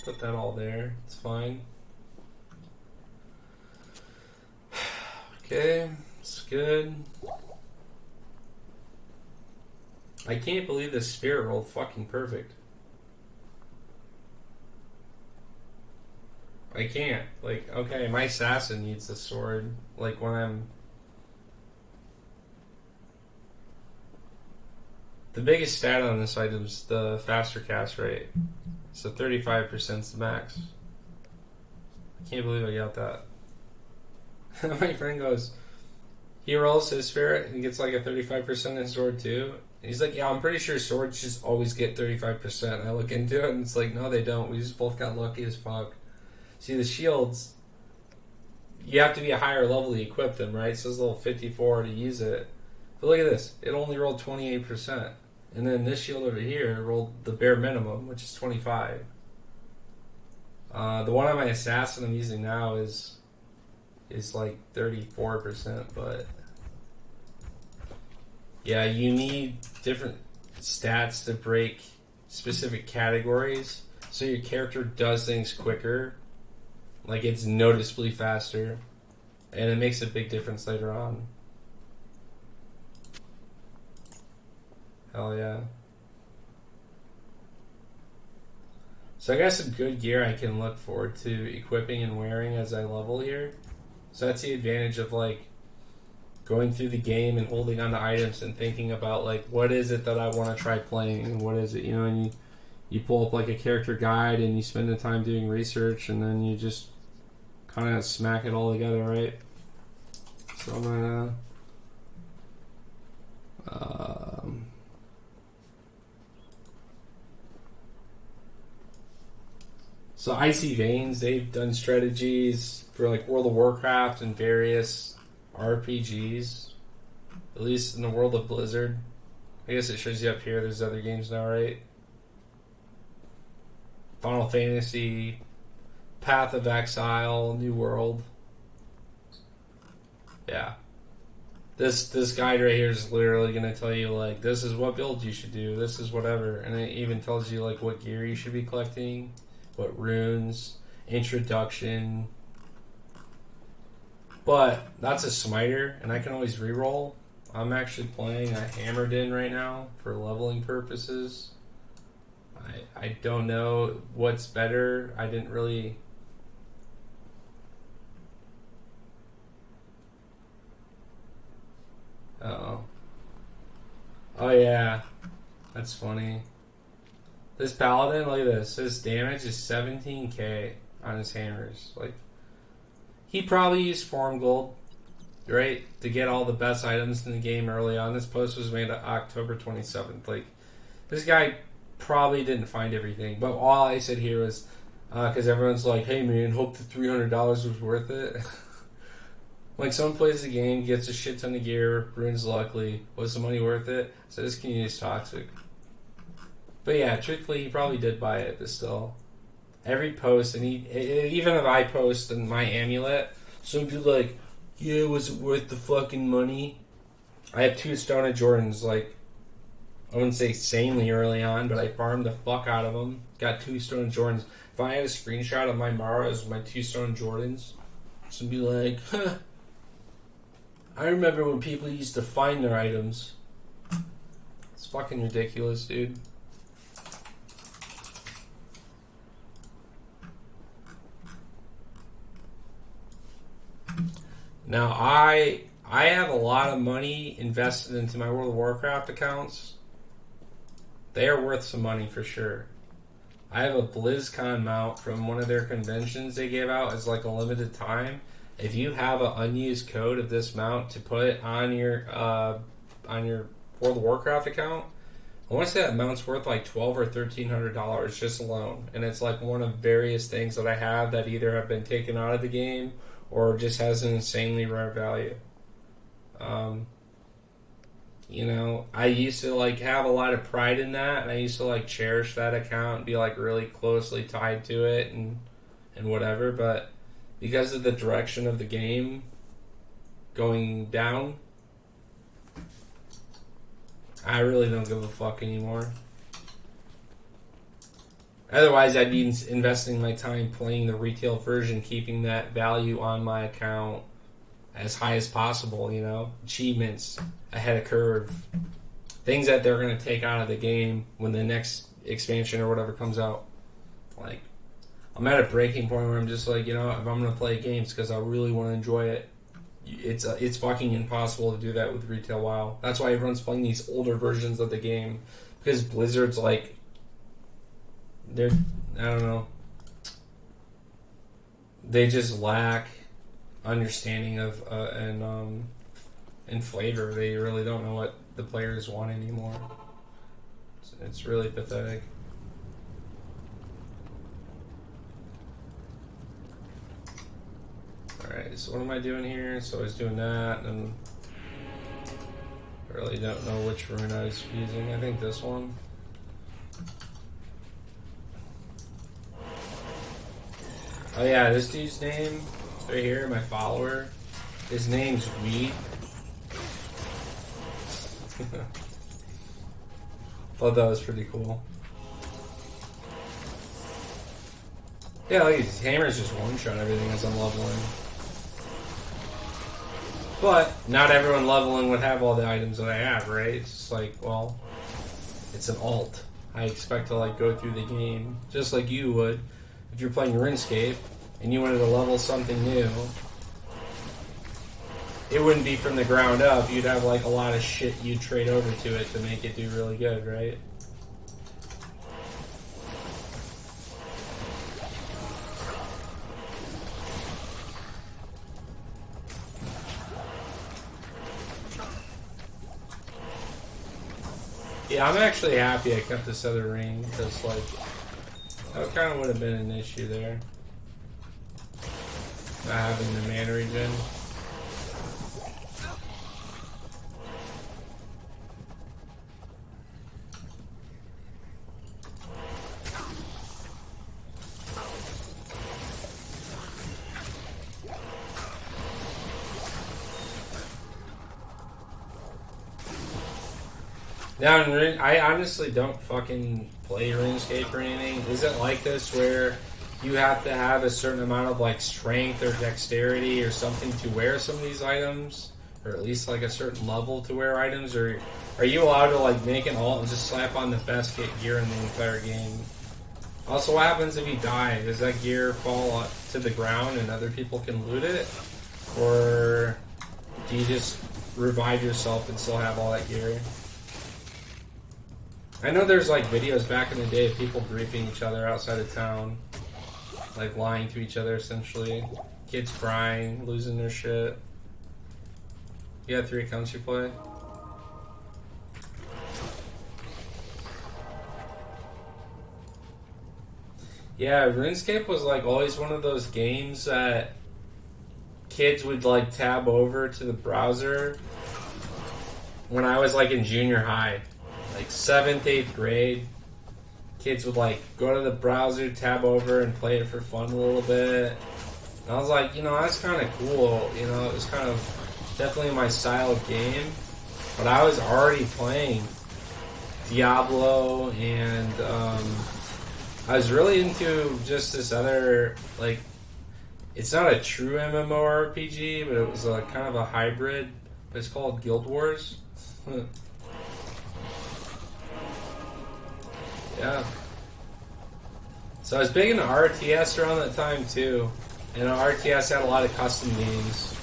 Put that all there. It's fine. Okay, it's good. I can't believe the spirit rolled fucking perfect. I can't. Like, okay, my assassin needs the sword. Like, when I'm... The biggest stat on this item is the faster cast rate. So 35% is the max. I can't believe I got that. My friend goes, he rolls his spirit and gets like a 35% in sword too. And he's like, yeah, I'm pretty sure swords just always get 35%. I look into it and it's like, no, they don't. We just both got lucky as fuck. See, the shields, you have to be a higher level to equip them, right? So it's level 54 to use it. But look at this. It only rolled 28%. And then this shield over here rolled the bare minimum, which is 25. The one on my assassin I'm using now is like 34%, but yeah, you need different stats to break specific categories, so your character does things quicker. Like, it's noticeably faster, and it makes a big difference later on. Hell yeah. So I got some good gear I can look forward to equipping and wearing as I level here. So that's the advantage of like going through the game and holding on to items and thinking about like, what is it that I want to try playing, and what is it, you know, and you pull up like a character guide and you spend the time doing research, and then you just kind of smack it all together, right? So I'm gonna So Icy Veins, they've done strategies for like World of Warcraft and various RPGs. At least in the world of Blizzard. I guess it shows you up here. There's other games now, right? Final Fantasy, Path of Exile, New World. Yeah. This guide right here is literally going to tell you, like, this is what build you should do. This is whatever. And it even tells you, like, what gear you should be collecting. What runes. Introduction. But that's a smiter, and I can always reroll. I'm actually playing a Hammered In right now for leveling purposes. I don't know what's better. I didn't really... Uh-oh. Oh yeah. That's funny. This Paladin, look at this. His damage is 17k on his hammers. Like, he probably used Form Gold, right? To get all the best items in the game early on. This post was made on October 27th. Like, this guy probably didn't find everything. But all I said here was, because everyone's like, hey man, hope the $300 was worth it. Like, someone plays the game, gets a shit ton of gear, ruins luckily. Was the money worth it? So this community is toxic. But yeah, truthfully, he probably did buy it, but still. Every post, and even if I post in my amulet, some people like, yeah, was it worth the fucking money? I have 2 Stone Jordans, like, I wouldn't say insanely early on, but I farmed the fuck out of them. Got 2 Stone Jordans. If I had a screenshot of my Maras with my 2 Stone Jordans, some be like, huh. I remember when people used to find their items. It's fucking ridiculous, dude. Now, I have a lot of money invested into my World of Warcraft accounts. They are worth some money for sure. I have a BlizzCon mount from one of their conventions they gave out as like a limited time. If you have an unused code of this mount to put on your World of Warcraft account, I want to say that mount's worth like $1,200 or $1,300 just alone. And it's like one of various things that I have that either have been taken out of the game or just has an insanely rare value. You know, I used to like have a lot of pride in that, and I used to like cherish that account and be like really closely tied to it and whatever, but because of the direction of the game going down, I really don't give a fuck anymore. Otherwise, I'd be investing my time playing the retail version, keeping that value on my account as high as possible, you know? Achievements, ahead of curve. Things that they're going to take out of the game when the next expansion or whatever comes out. Like, I'm at a breaking point where I'm just like, you know, if I'm going to play games because I really want to enjoy it, it's fucking impossible to do that with Retail WoW. That's why everyone's playing these older versions of the game, because Blizzard's like, I don't know, they just lack understanding of and flavor. They really don't know what the players want anymore. It's really pathetic. Alright, so what am I doing here? So I was doing that, and I really don't know which rune I was using. I think this one. Oh yeah, this dude's name, right here, my follower, his name's Reed. Thought that was pretty cool. Yeah, like his hammers just one-shot everything as I'm leveling. But not everyone leveling would have all the items that I have, right? It's just like, well, it's an alt. I expect to like go through the game just like you would. If you're playing RuneScape and you wanted to level something new, it wouldn't be from the ground up. You'd have like a lot of shit you'd trade over to it to make it do really good, right? Yeah, I'm actually happy I kept this other ring because, like, That kind of would have been an issue there. Not having the mana regen. Now, I honestly don't fucking play RuneScape or anything. Is it like this where you have to have a certain amount of like strength or dexterity or something to wear some of these items? Or at least like a certain level to wear items? Or are you allowed to like make an ult and just slap on the best gear in the entire game? Also, what happens if you die? Does that gear fall to the ground and other people can loot it? Or do you just revive yourself and still have all that gear? I know there's like videos back in the day of people griefing each other outside of town. Like lying to each other essentially. Kids crying, losing their shit. You got 3 accounts you play? Yeah, RuneScape was like always one of those games that kids would like tab over to the browser when I was like in junior high. Like 7th, 8th grade, kids would like go to the browser, tab over, and play it for fun a little bit. And I was like, you know, that's kind of cool. You know, it was kind of definitely my style of game. But I was already playing Diablo, and I was really into just this other, like, it's not a true MMORPG, but it was a kind of a hybrid. It's called Guild Wars. Yeah. So I was big into RTS around that time too. And RTS had a lot of custom games.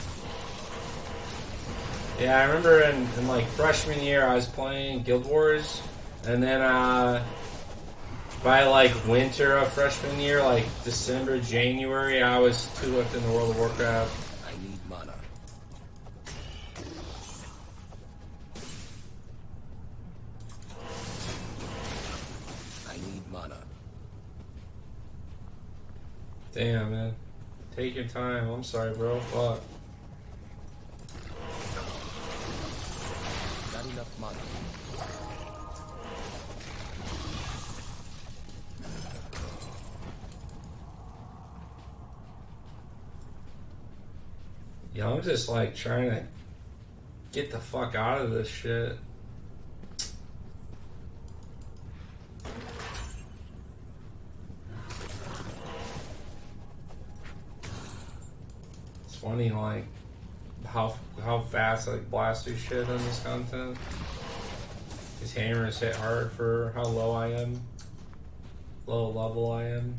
Yeah, I remember in like freshman year I was playing Guild Wars, and then by like winter of freshman year, like December, January, I was too hooked into World of Warcraft. I need mana. Damn, man. Take your time. I'm sorry, bro. Fuck. Not enough money. Yeah, I'm just like trying to get the fuck out of this shit. It's funny, like how fast I like blast through shit on this content. These hammers hit hard for how low I am, low level I am.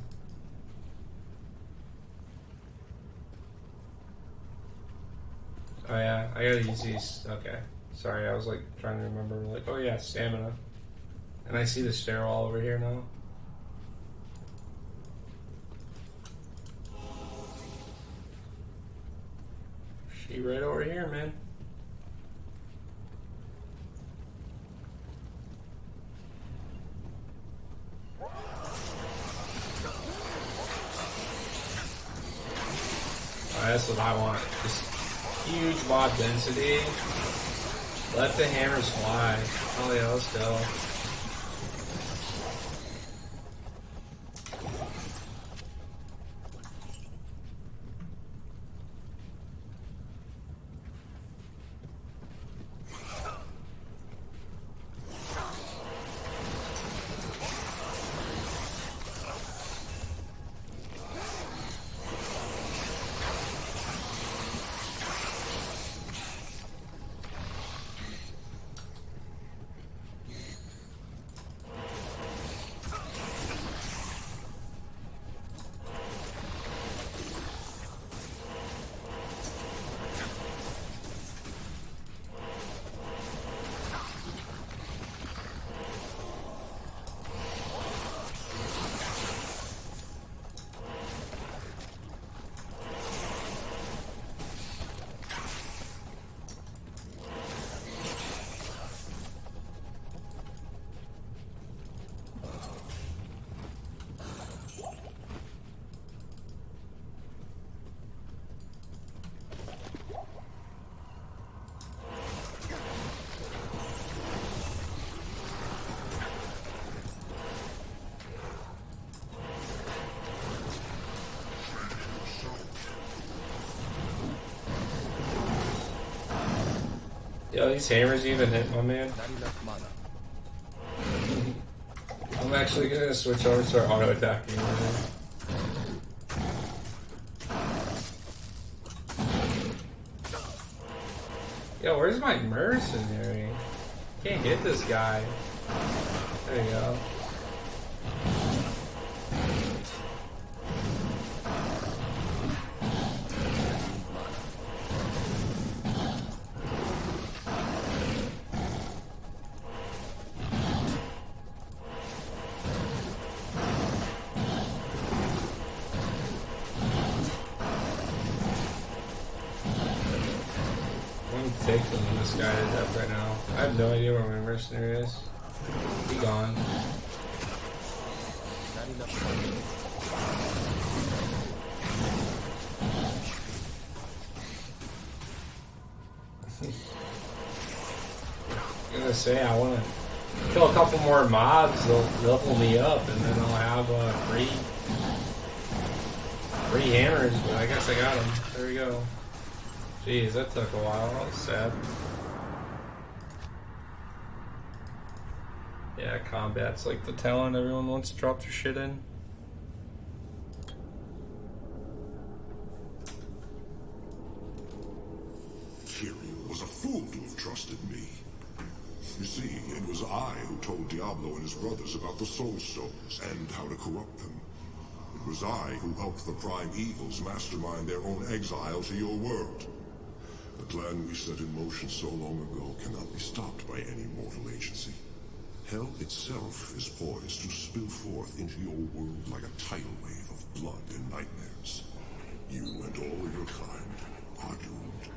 Oh yeah, I gotta use these. Okay, sorry, I was like trying to remember. Like, oh yeah, stamina. And I see the stairwell over here now. She right over here, man. Oh, that's what I want. Just huge mob density. Let the hammers fly. Oh yeah, let's go. Yo, these hammers even hit my man. I'm actually gonna switch over to our auto attacking. Yo, where's my mercenary? Can't hit this guy. There you go. Taking this guy to death right now. I have no idea where my mercenary is. Be gone. I'm gonna say I want to kill a couple more mobs. They'll level me up, and then I'll have free hammers. But I guess I got them. There we go. Jeez, that took a while. That was sad. Yeah, combat's like the talent everyone wants to drop their shit in. Tyrion was a fool to have trusted me. You see, it was I who told Diablo and his brothers about the Soul Stones and how to corrupt them. It was I who helped the Prime Evils mastermind their own exile to your world. The plan we set in motion so long ago cannot be stopped by any mortal agency. Hell itself is poised to spill forth into your world like a tidal wave of blood and nightmares. You and all your kind are doomed.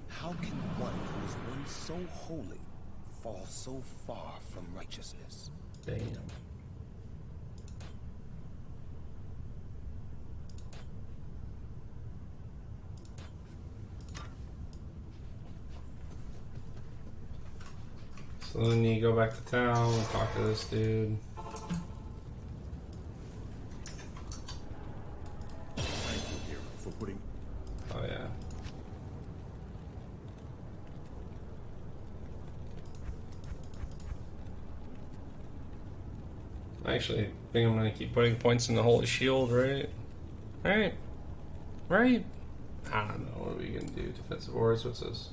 How can one who is once so holy fall so far from righteousness? Damn. So then you go back to town and talk to this dude. Thank you, hero, for putting. Oh yeah. I actually think I'm gonna keep putting points in the Holy Shield, right? Right? Right? I don't know. What are we gonna do? Defensive wars? What's this?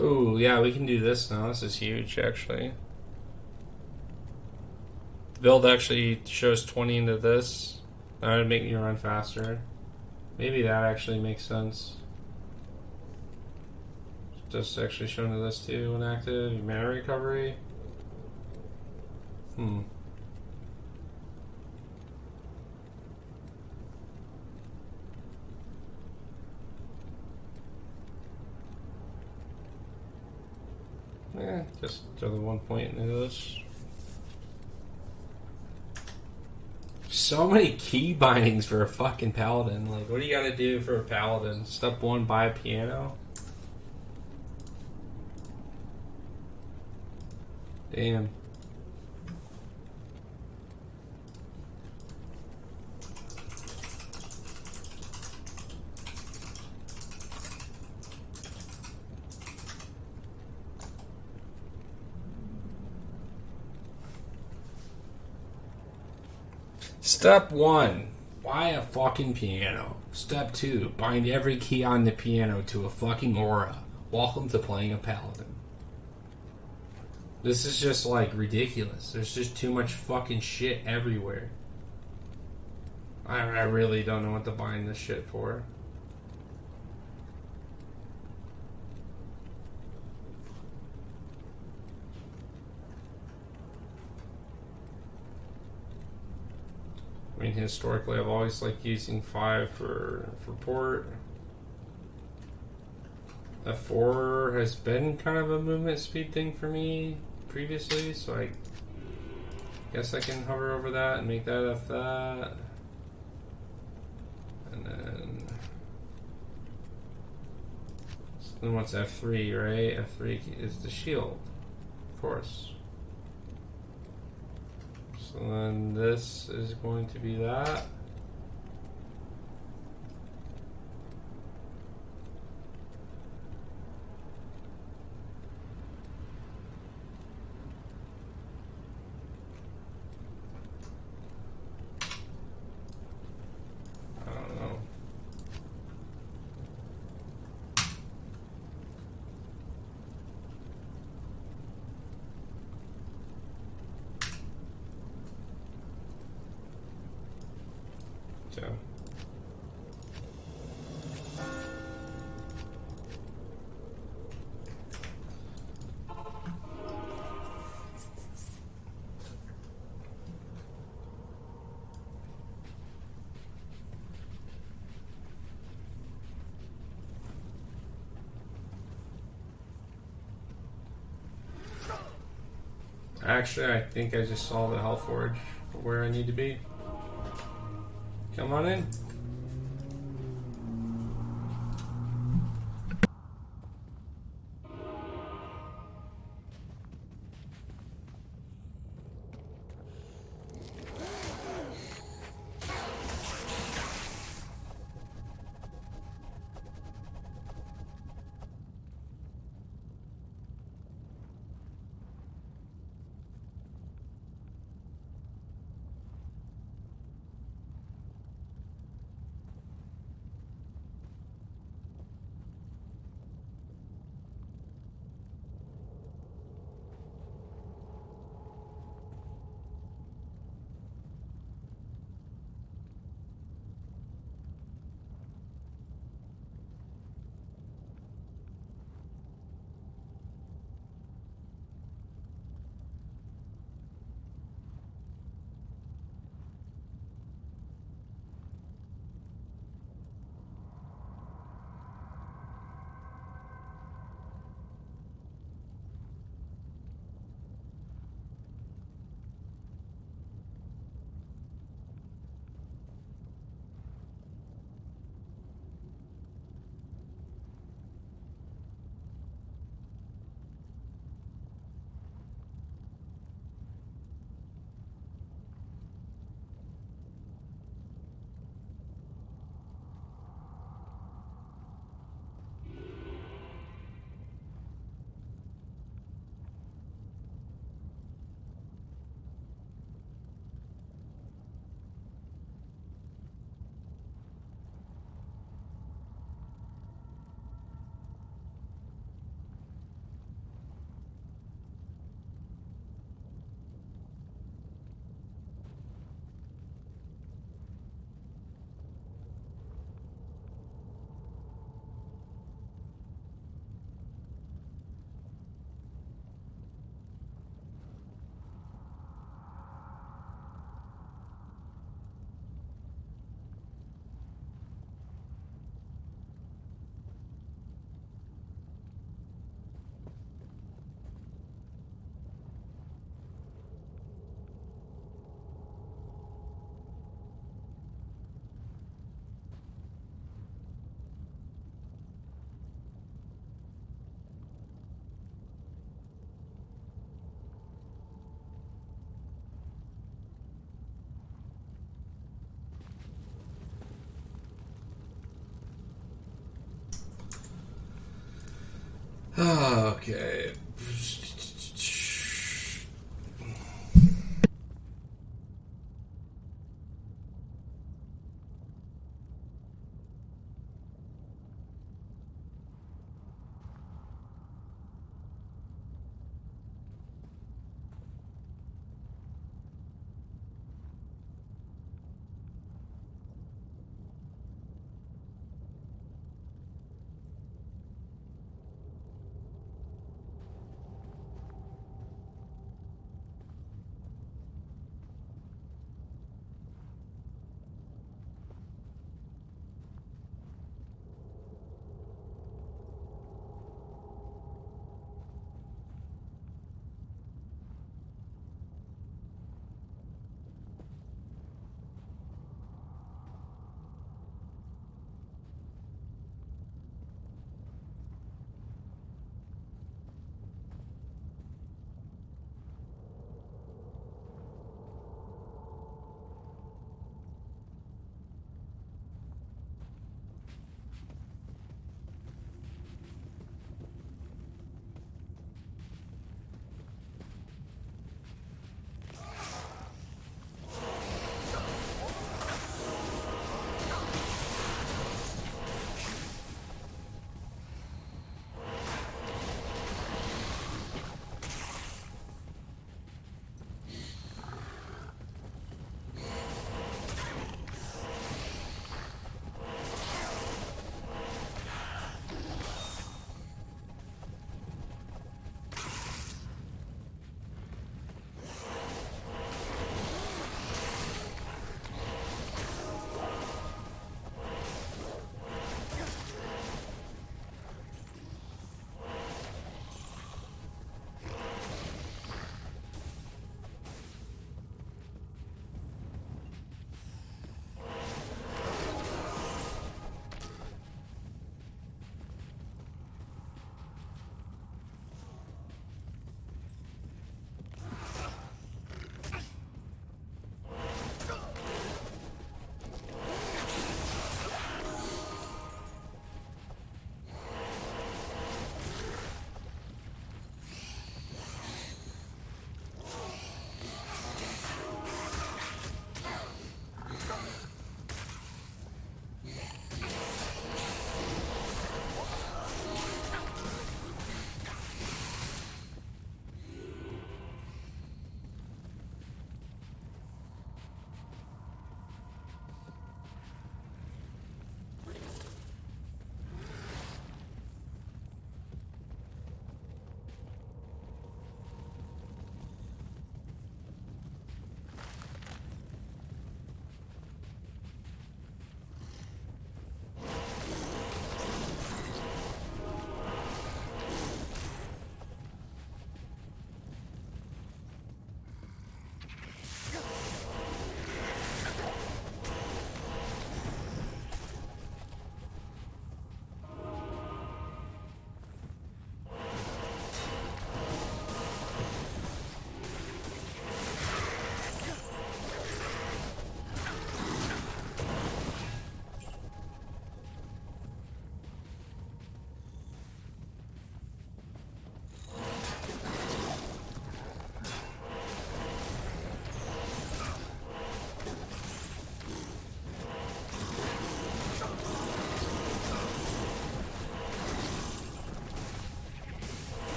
Oh, yeah, we can do this now. This is huge, actually. The build actually shows 20 into this. That would make me run faster. Maybe that actually makes sense. Just actually showing to this too when active. Mana recovery. Yeah, just throw the 1 point into this. So many key bindings for a fucking paladin. Like, what do you gotta do for a paladin? Step 1, buy a piano? Damn. Step 1, buy a fucking piano. Step 2, bind every key on the piano to a fucking aura. Welcome to playing a paladin. This is just like ridiculous. There's just too much fucking shit everywhere. I really don't know what to bind this shit for. I mean, historically, I've always liked using 5 for port. F4 has been kind of a movement speed thing for me previously, so I guess I can hover over that and make that F that. And then what's F3, right? F3 is the shield, of course. So then this is going to be that. So. Actually, I think I just saw the Hell Forge where I need to be. Come on in. Okay.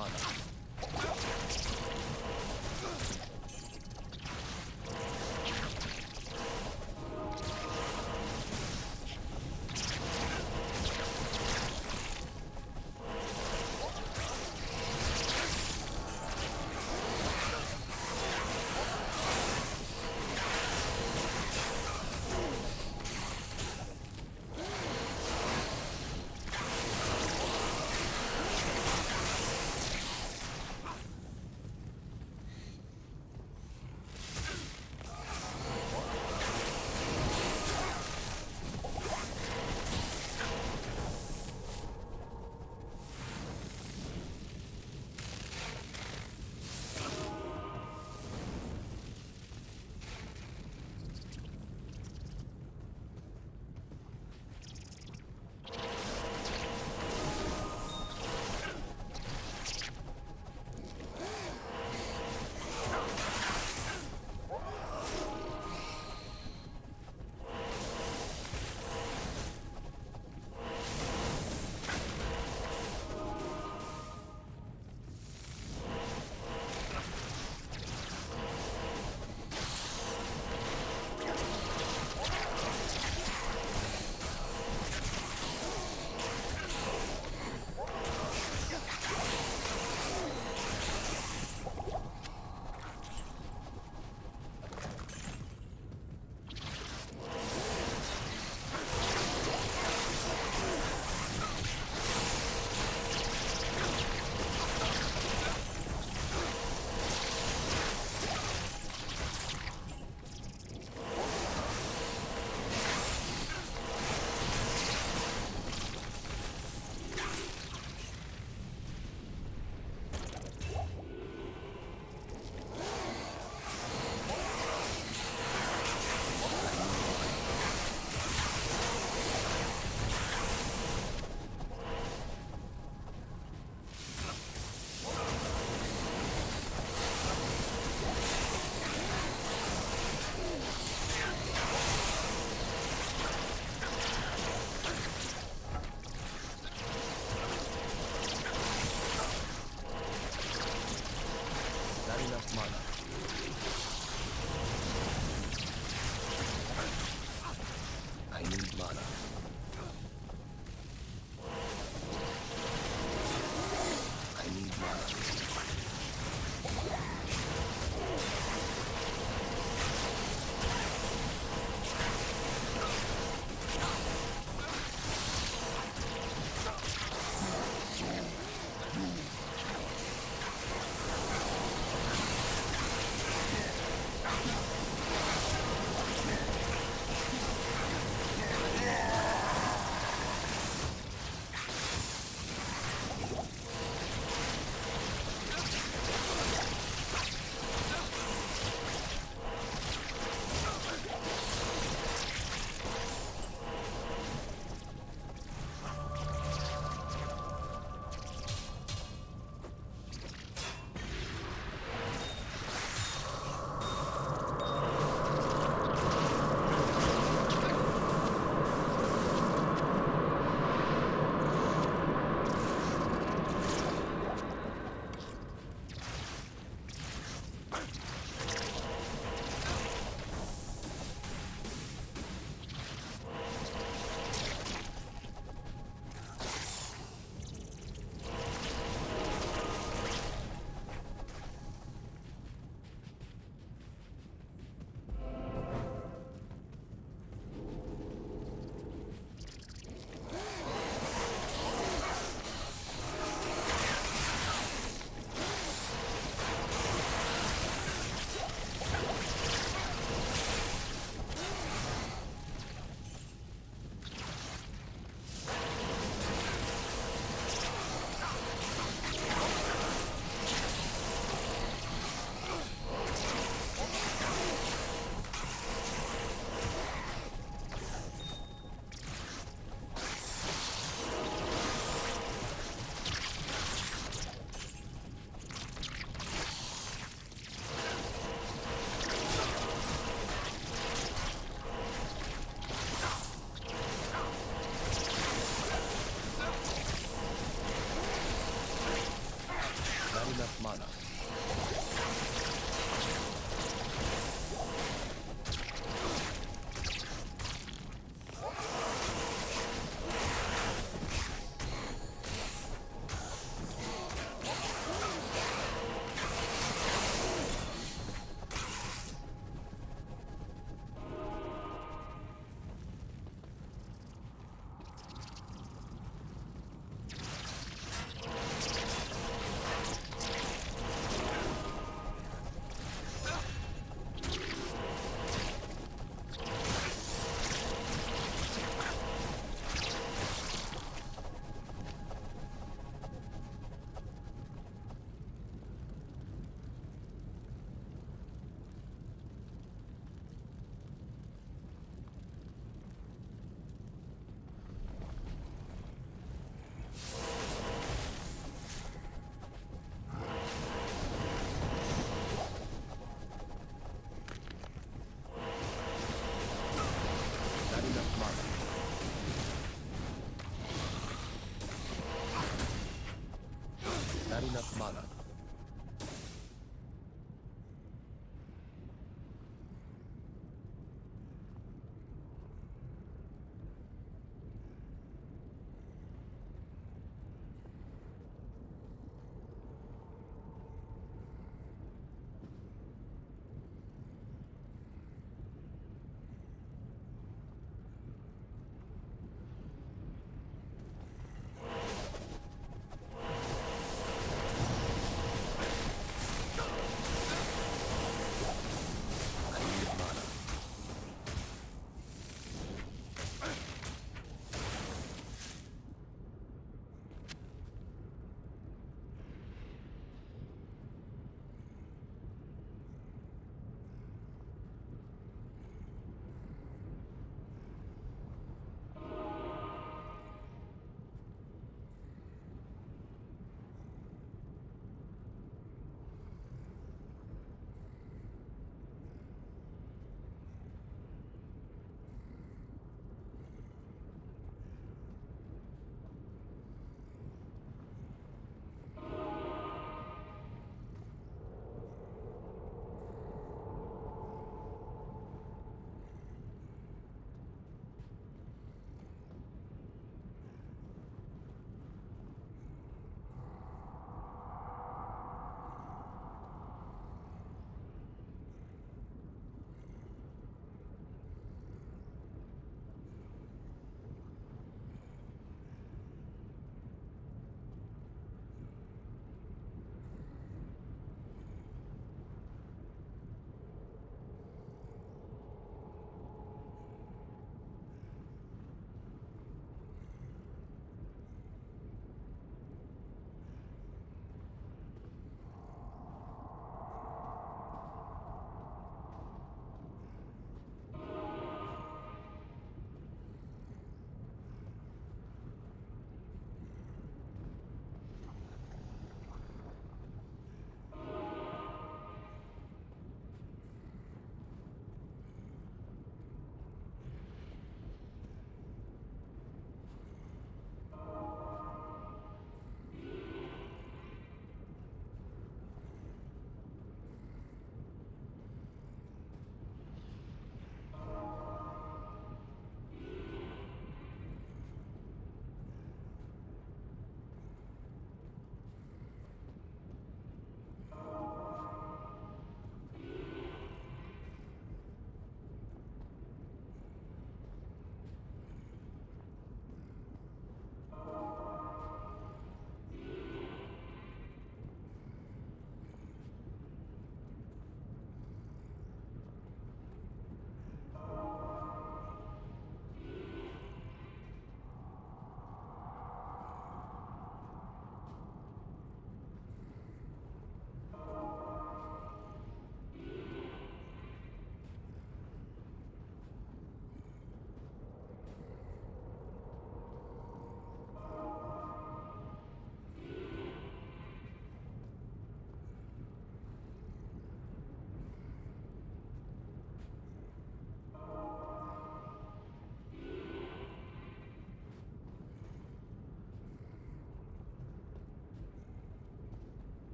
mana.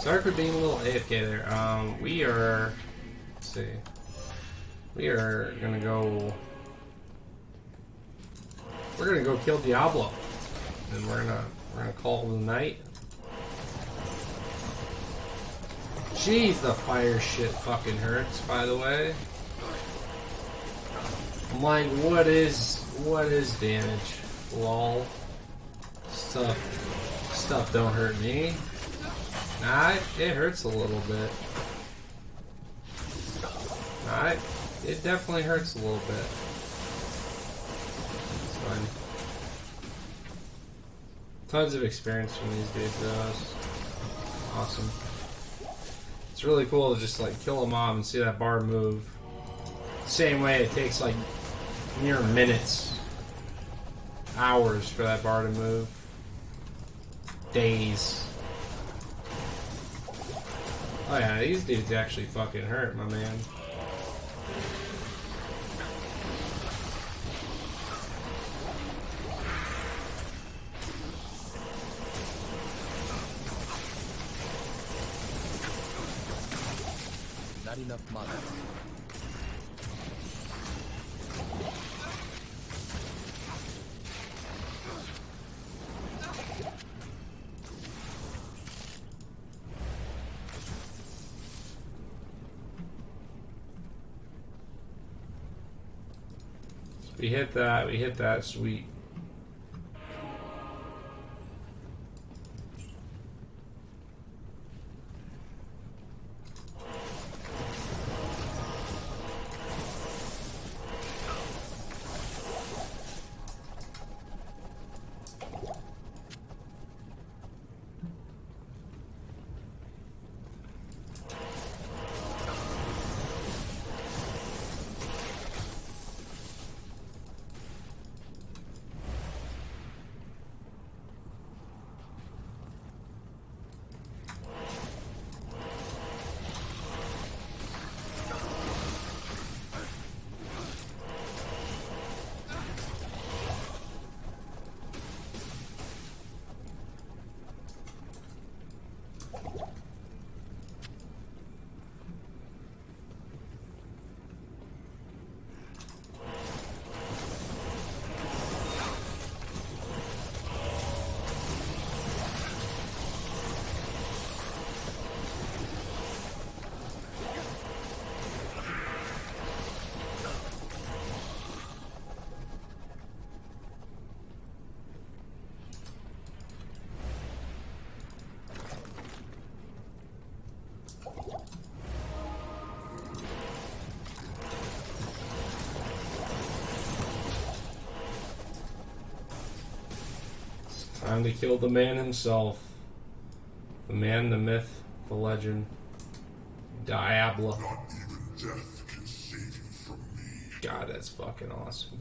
Sorry for being a little AFK there. We are. Let's see. We are gonna go. We're gonna go kill Diablo, and we're gonna call it a night. Jeez, the fire shit fucking hurts. By the way, I'm like, what is damage? Lol. Stuff don't hurt me. Nah, it hurts a little bit. Nah, it definitely hurts a little bit. It's fine. Tons of experience from these dudes, though. It's awesome. It's really cool to just like kill a mob and see that bar move. Same way it takes like mere minutes, hours for that bar to move. Days. Oh yeah, these dudes actually fucking hurt, my man. Not enough money. We hit that, sweet. Time to kill the man himself. The man, the myth, the legend. Diablo. Not even death can save you from me. God, that's fucking awesome.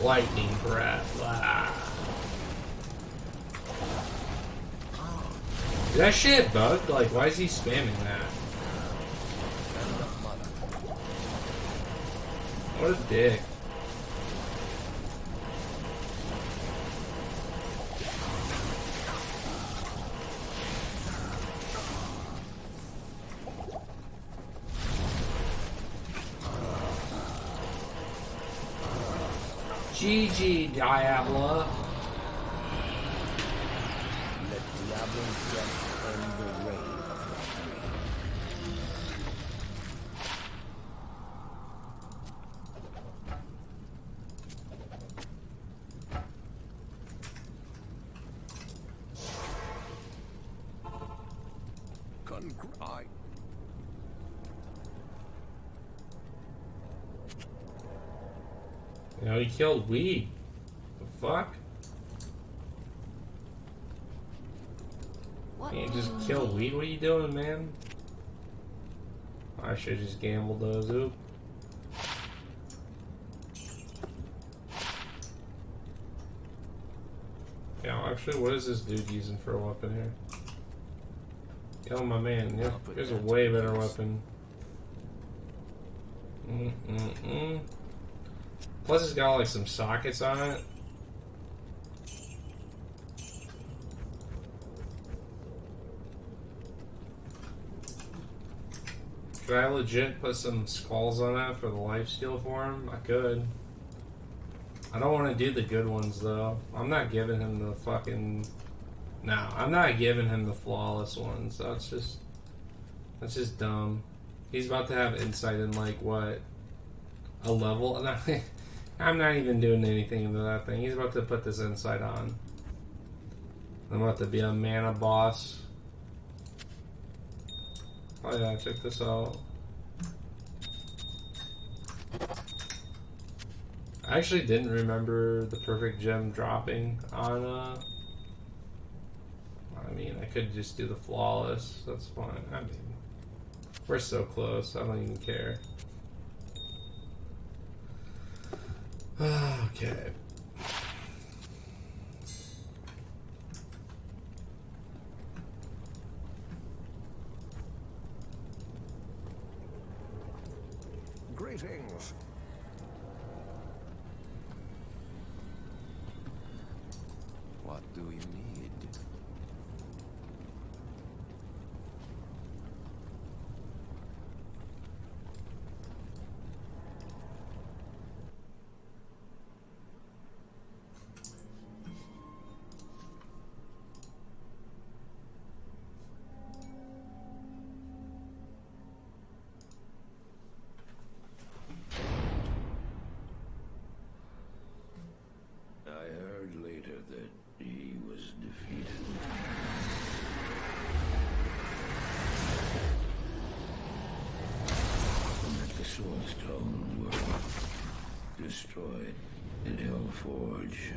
Lightning breath. Ah. Is that shit bugged? Like, why is he spamming that? What a dick. GG, Diablo. Let Diablo's death end the reign of the three. Congrat. You know, he killed Weed. The fuck? What? You can't just kill Weed? What are you doing, man? I should just gamble those oop. Actually, what is this dude using for a weapon here? Yo, my man, yeah, here's a way better weapon. Plus, it's got like some sockets on it. Could I legit put some skulls on that for the lifesteal for him? I could. I don't want to do the good ones though. I'm not giving him the fucking... No, I'm not giving him the flawless ones. That's just dumb. He's about to have insight in like what? A level? I'm not even doing anything into that thing. He's about to put this insight on. I'm about to be a mana boss. Oh yeah, check this out. I actually didn't remember the perfect gem dropping on, I mean, I could just do the flawless. That's fine. I mean, we're so close. I don't even care. Okay. Greetings. What do you need? Destroyed in Hellforge.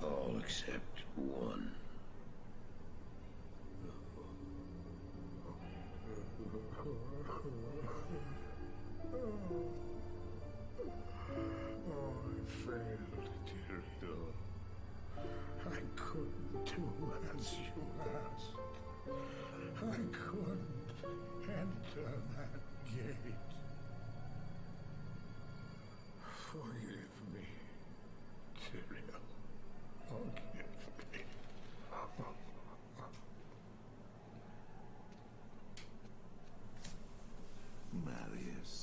All except one. Oh, I failed, Tyrael. I couldn't do as you asked. I couldn't enter that gate. Forgive me, Tyrael. Forgive me. Marius,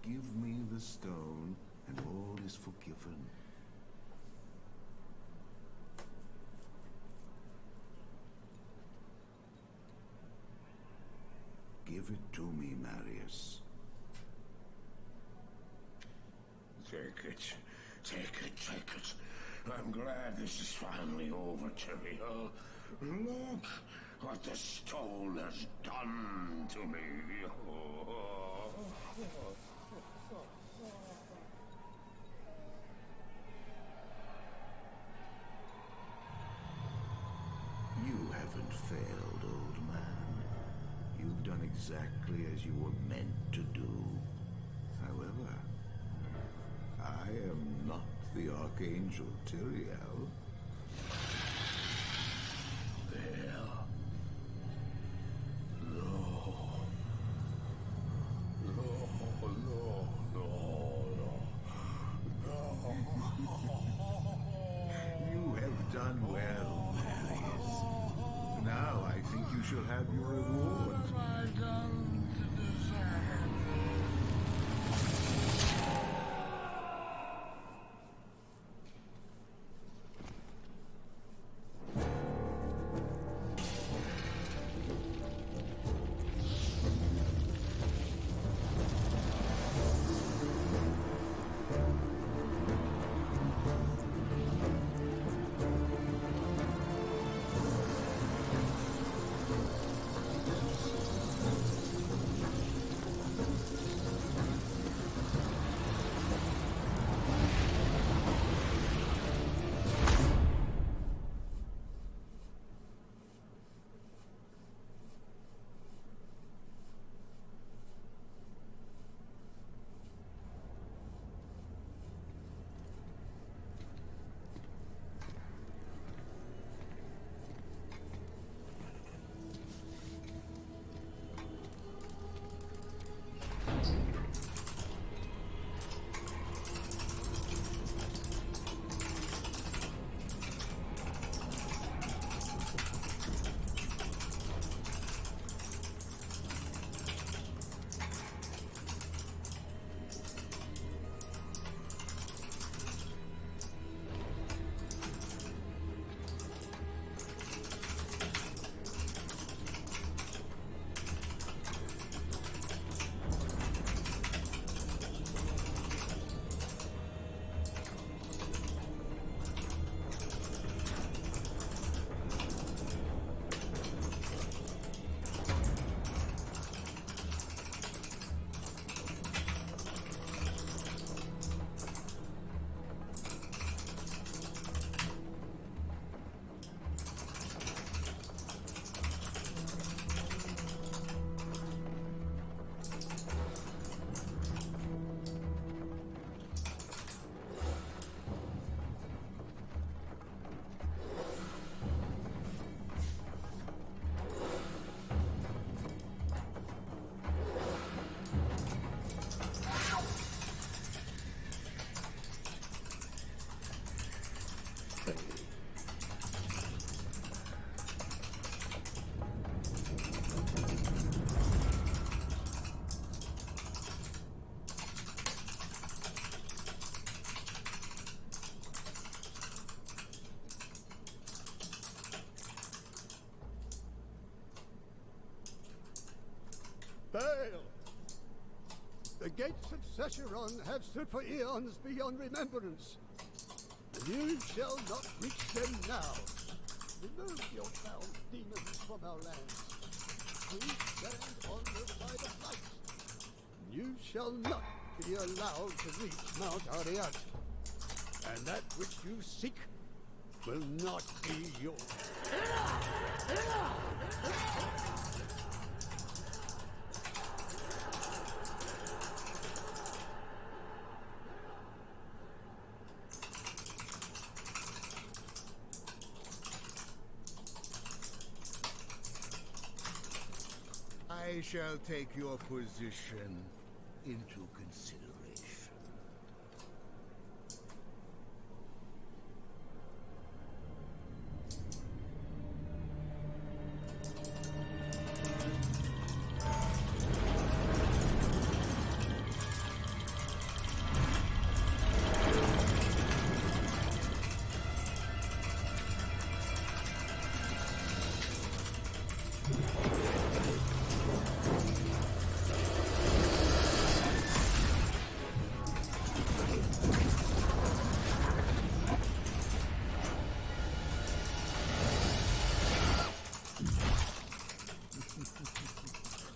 give me the stone, and all is forgiven. Give it to me, Marius. Take it. Take it, take it. I'm glad this is finally over, Tyrael. Look what the stone has done to me. You haven't failed, old man. You've done exactly as you were meant to do. However, I am not the Archangel Tyrael. There. No. No, no, no, no. You have done well, Marius. Now I think you shall have your reward. What have I done to deserve? fail. The gates of Secheron have stood for eons beyond remembrance. You shall not reach them now. Remove your foul demons from our lands. We stand on the side of light. You shall not be allowed to reach Mount Ariat. And that which you seek will not be yours. I shall take your position into consideration.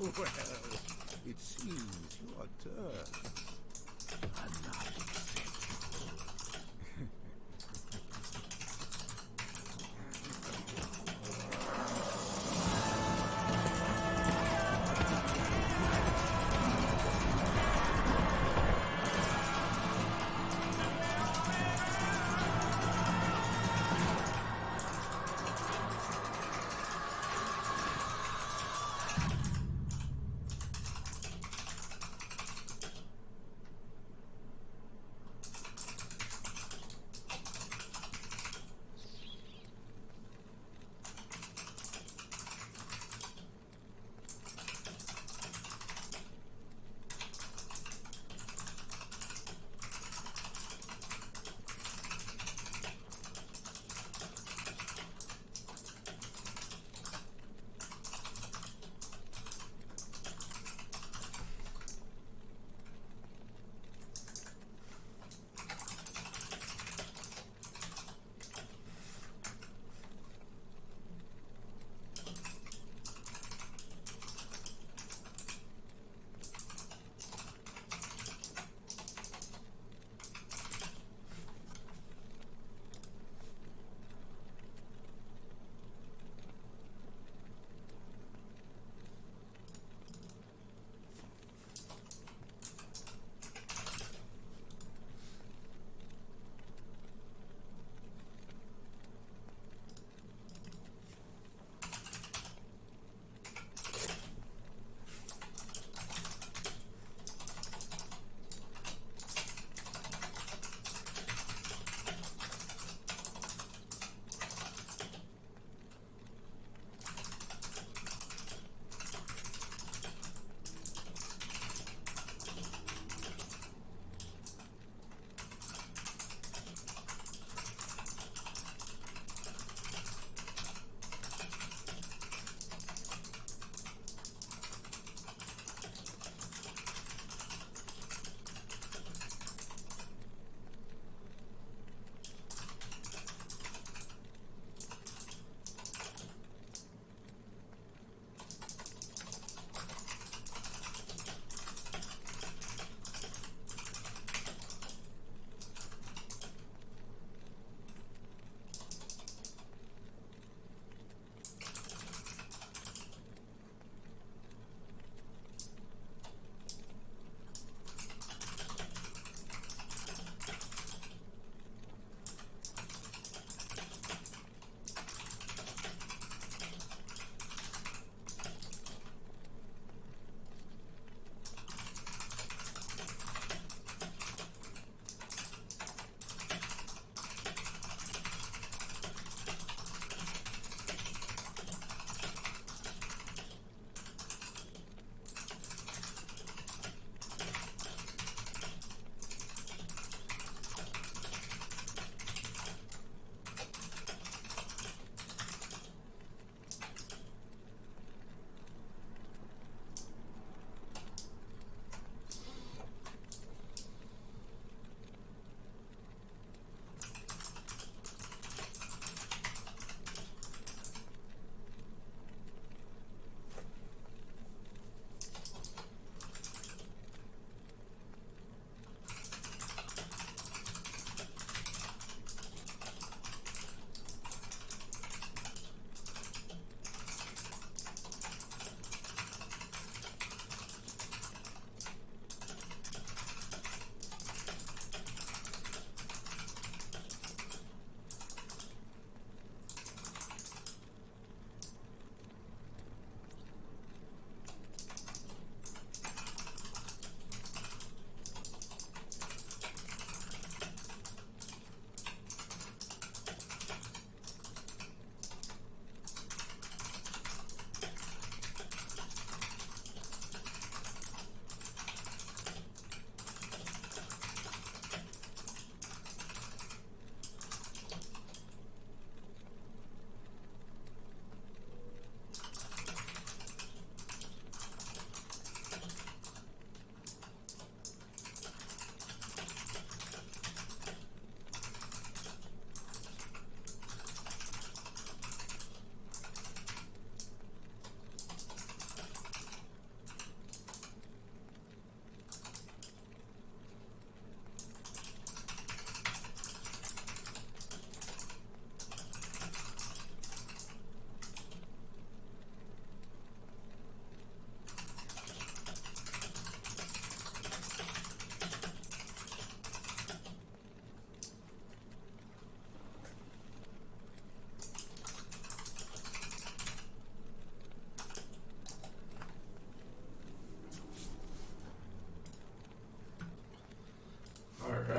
Well, it seems your turn. Another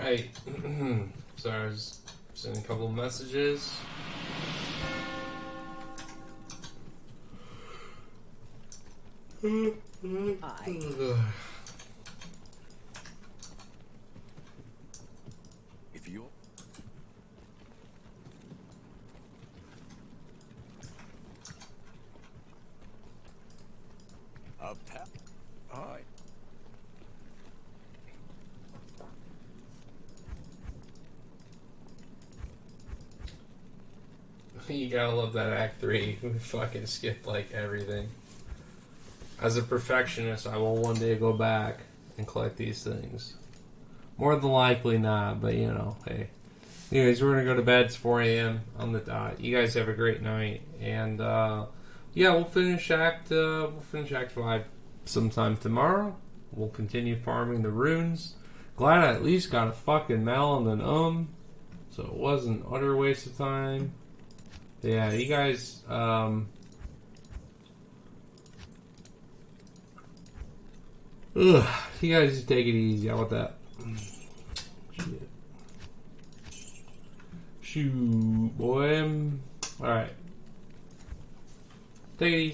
Alright. Sorry, I was sending a couple of messages. If you're... A pet? Alright. You gotta love that Act 3. We fucking skipped like everything. As a perfectionist, I will one day go back and collect these things. More than likely not, but you know, hey. Anyways, we're gonna go to bed. It's 4 a.m. on the dot. You guys have a great night, and yeah, we'll finish Act 5 sometime tomorrow. We'll continue farming the runes. Glad I at least got a fucking melon and so it wasn't an utter waste of time. Yeah, you guys, you guys just take it easy. How about that? Shit. Shoot, boy. Alright. Take it easy.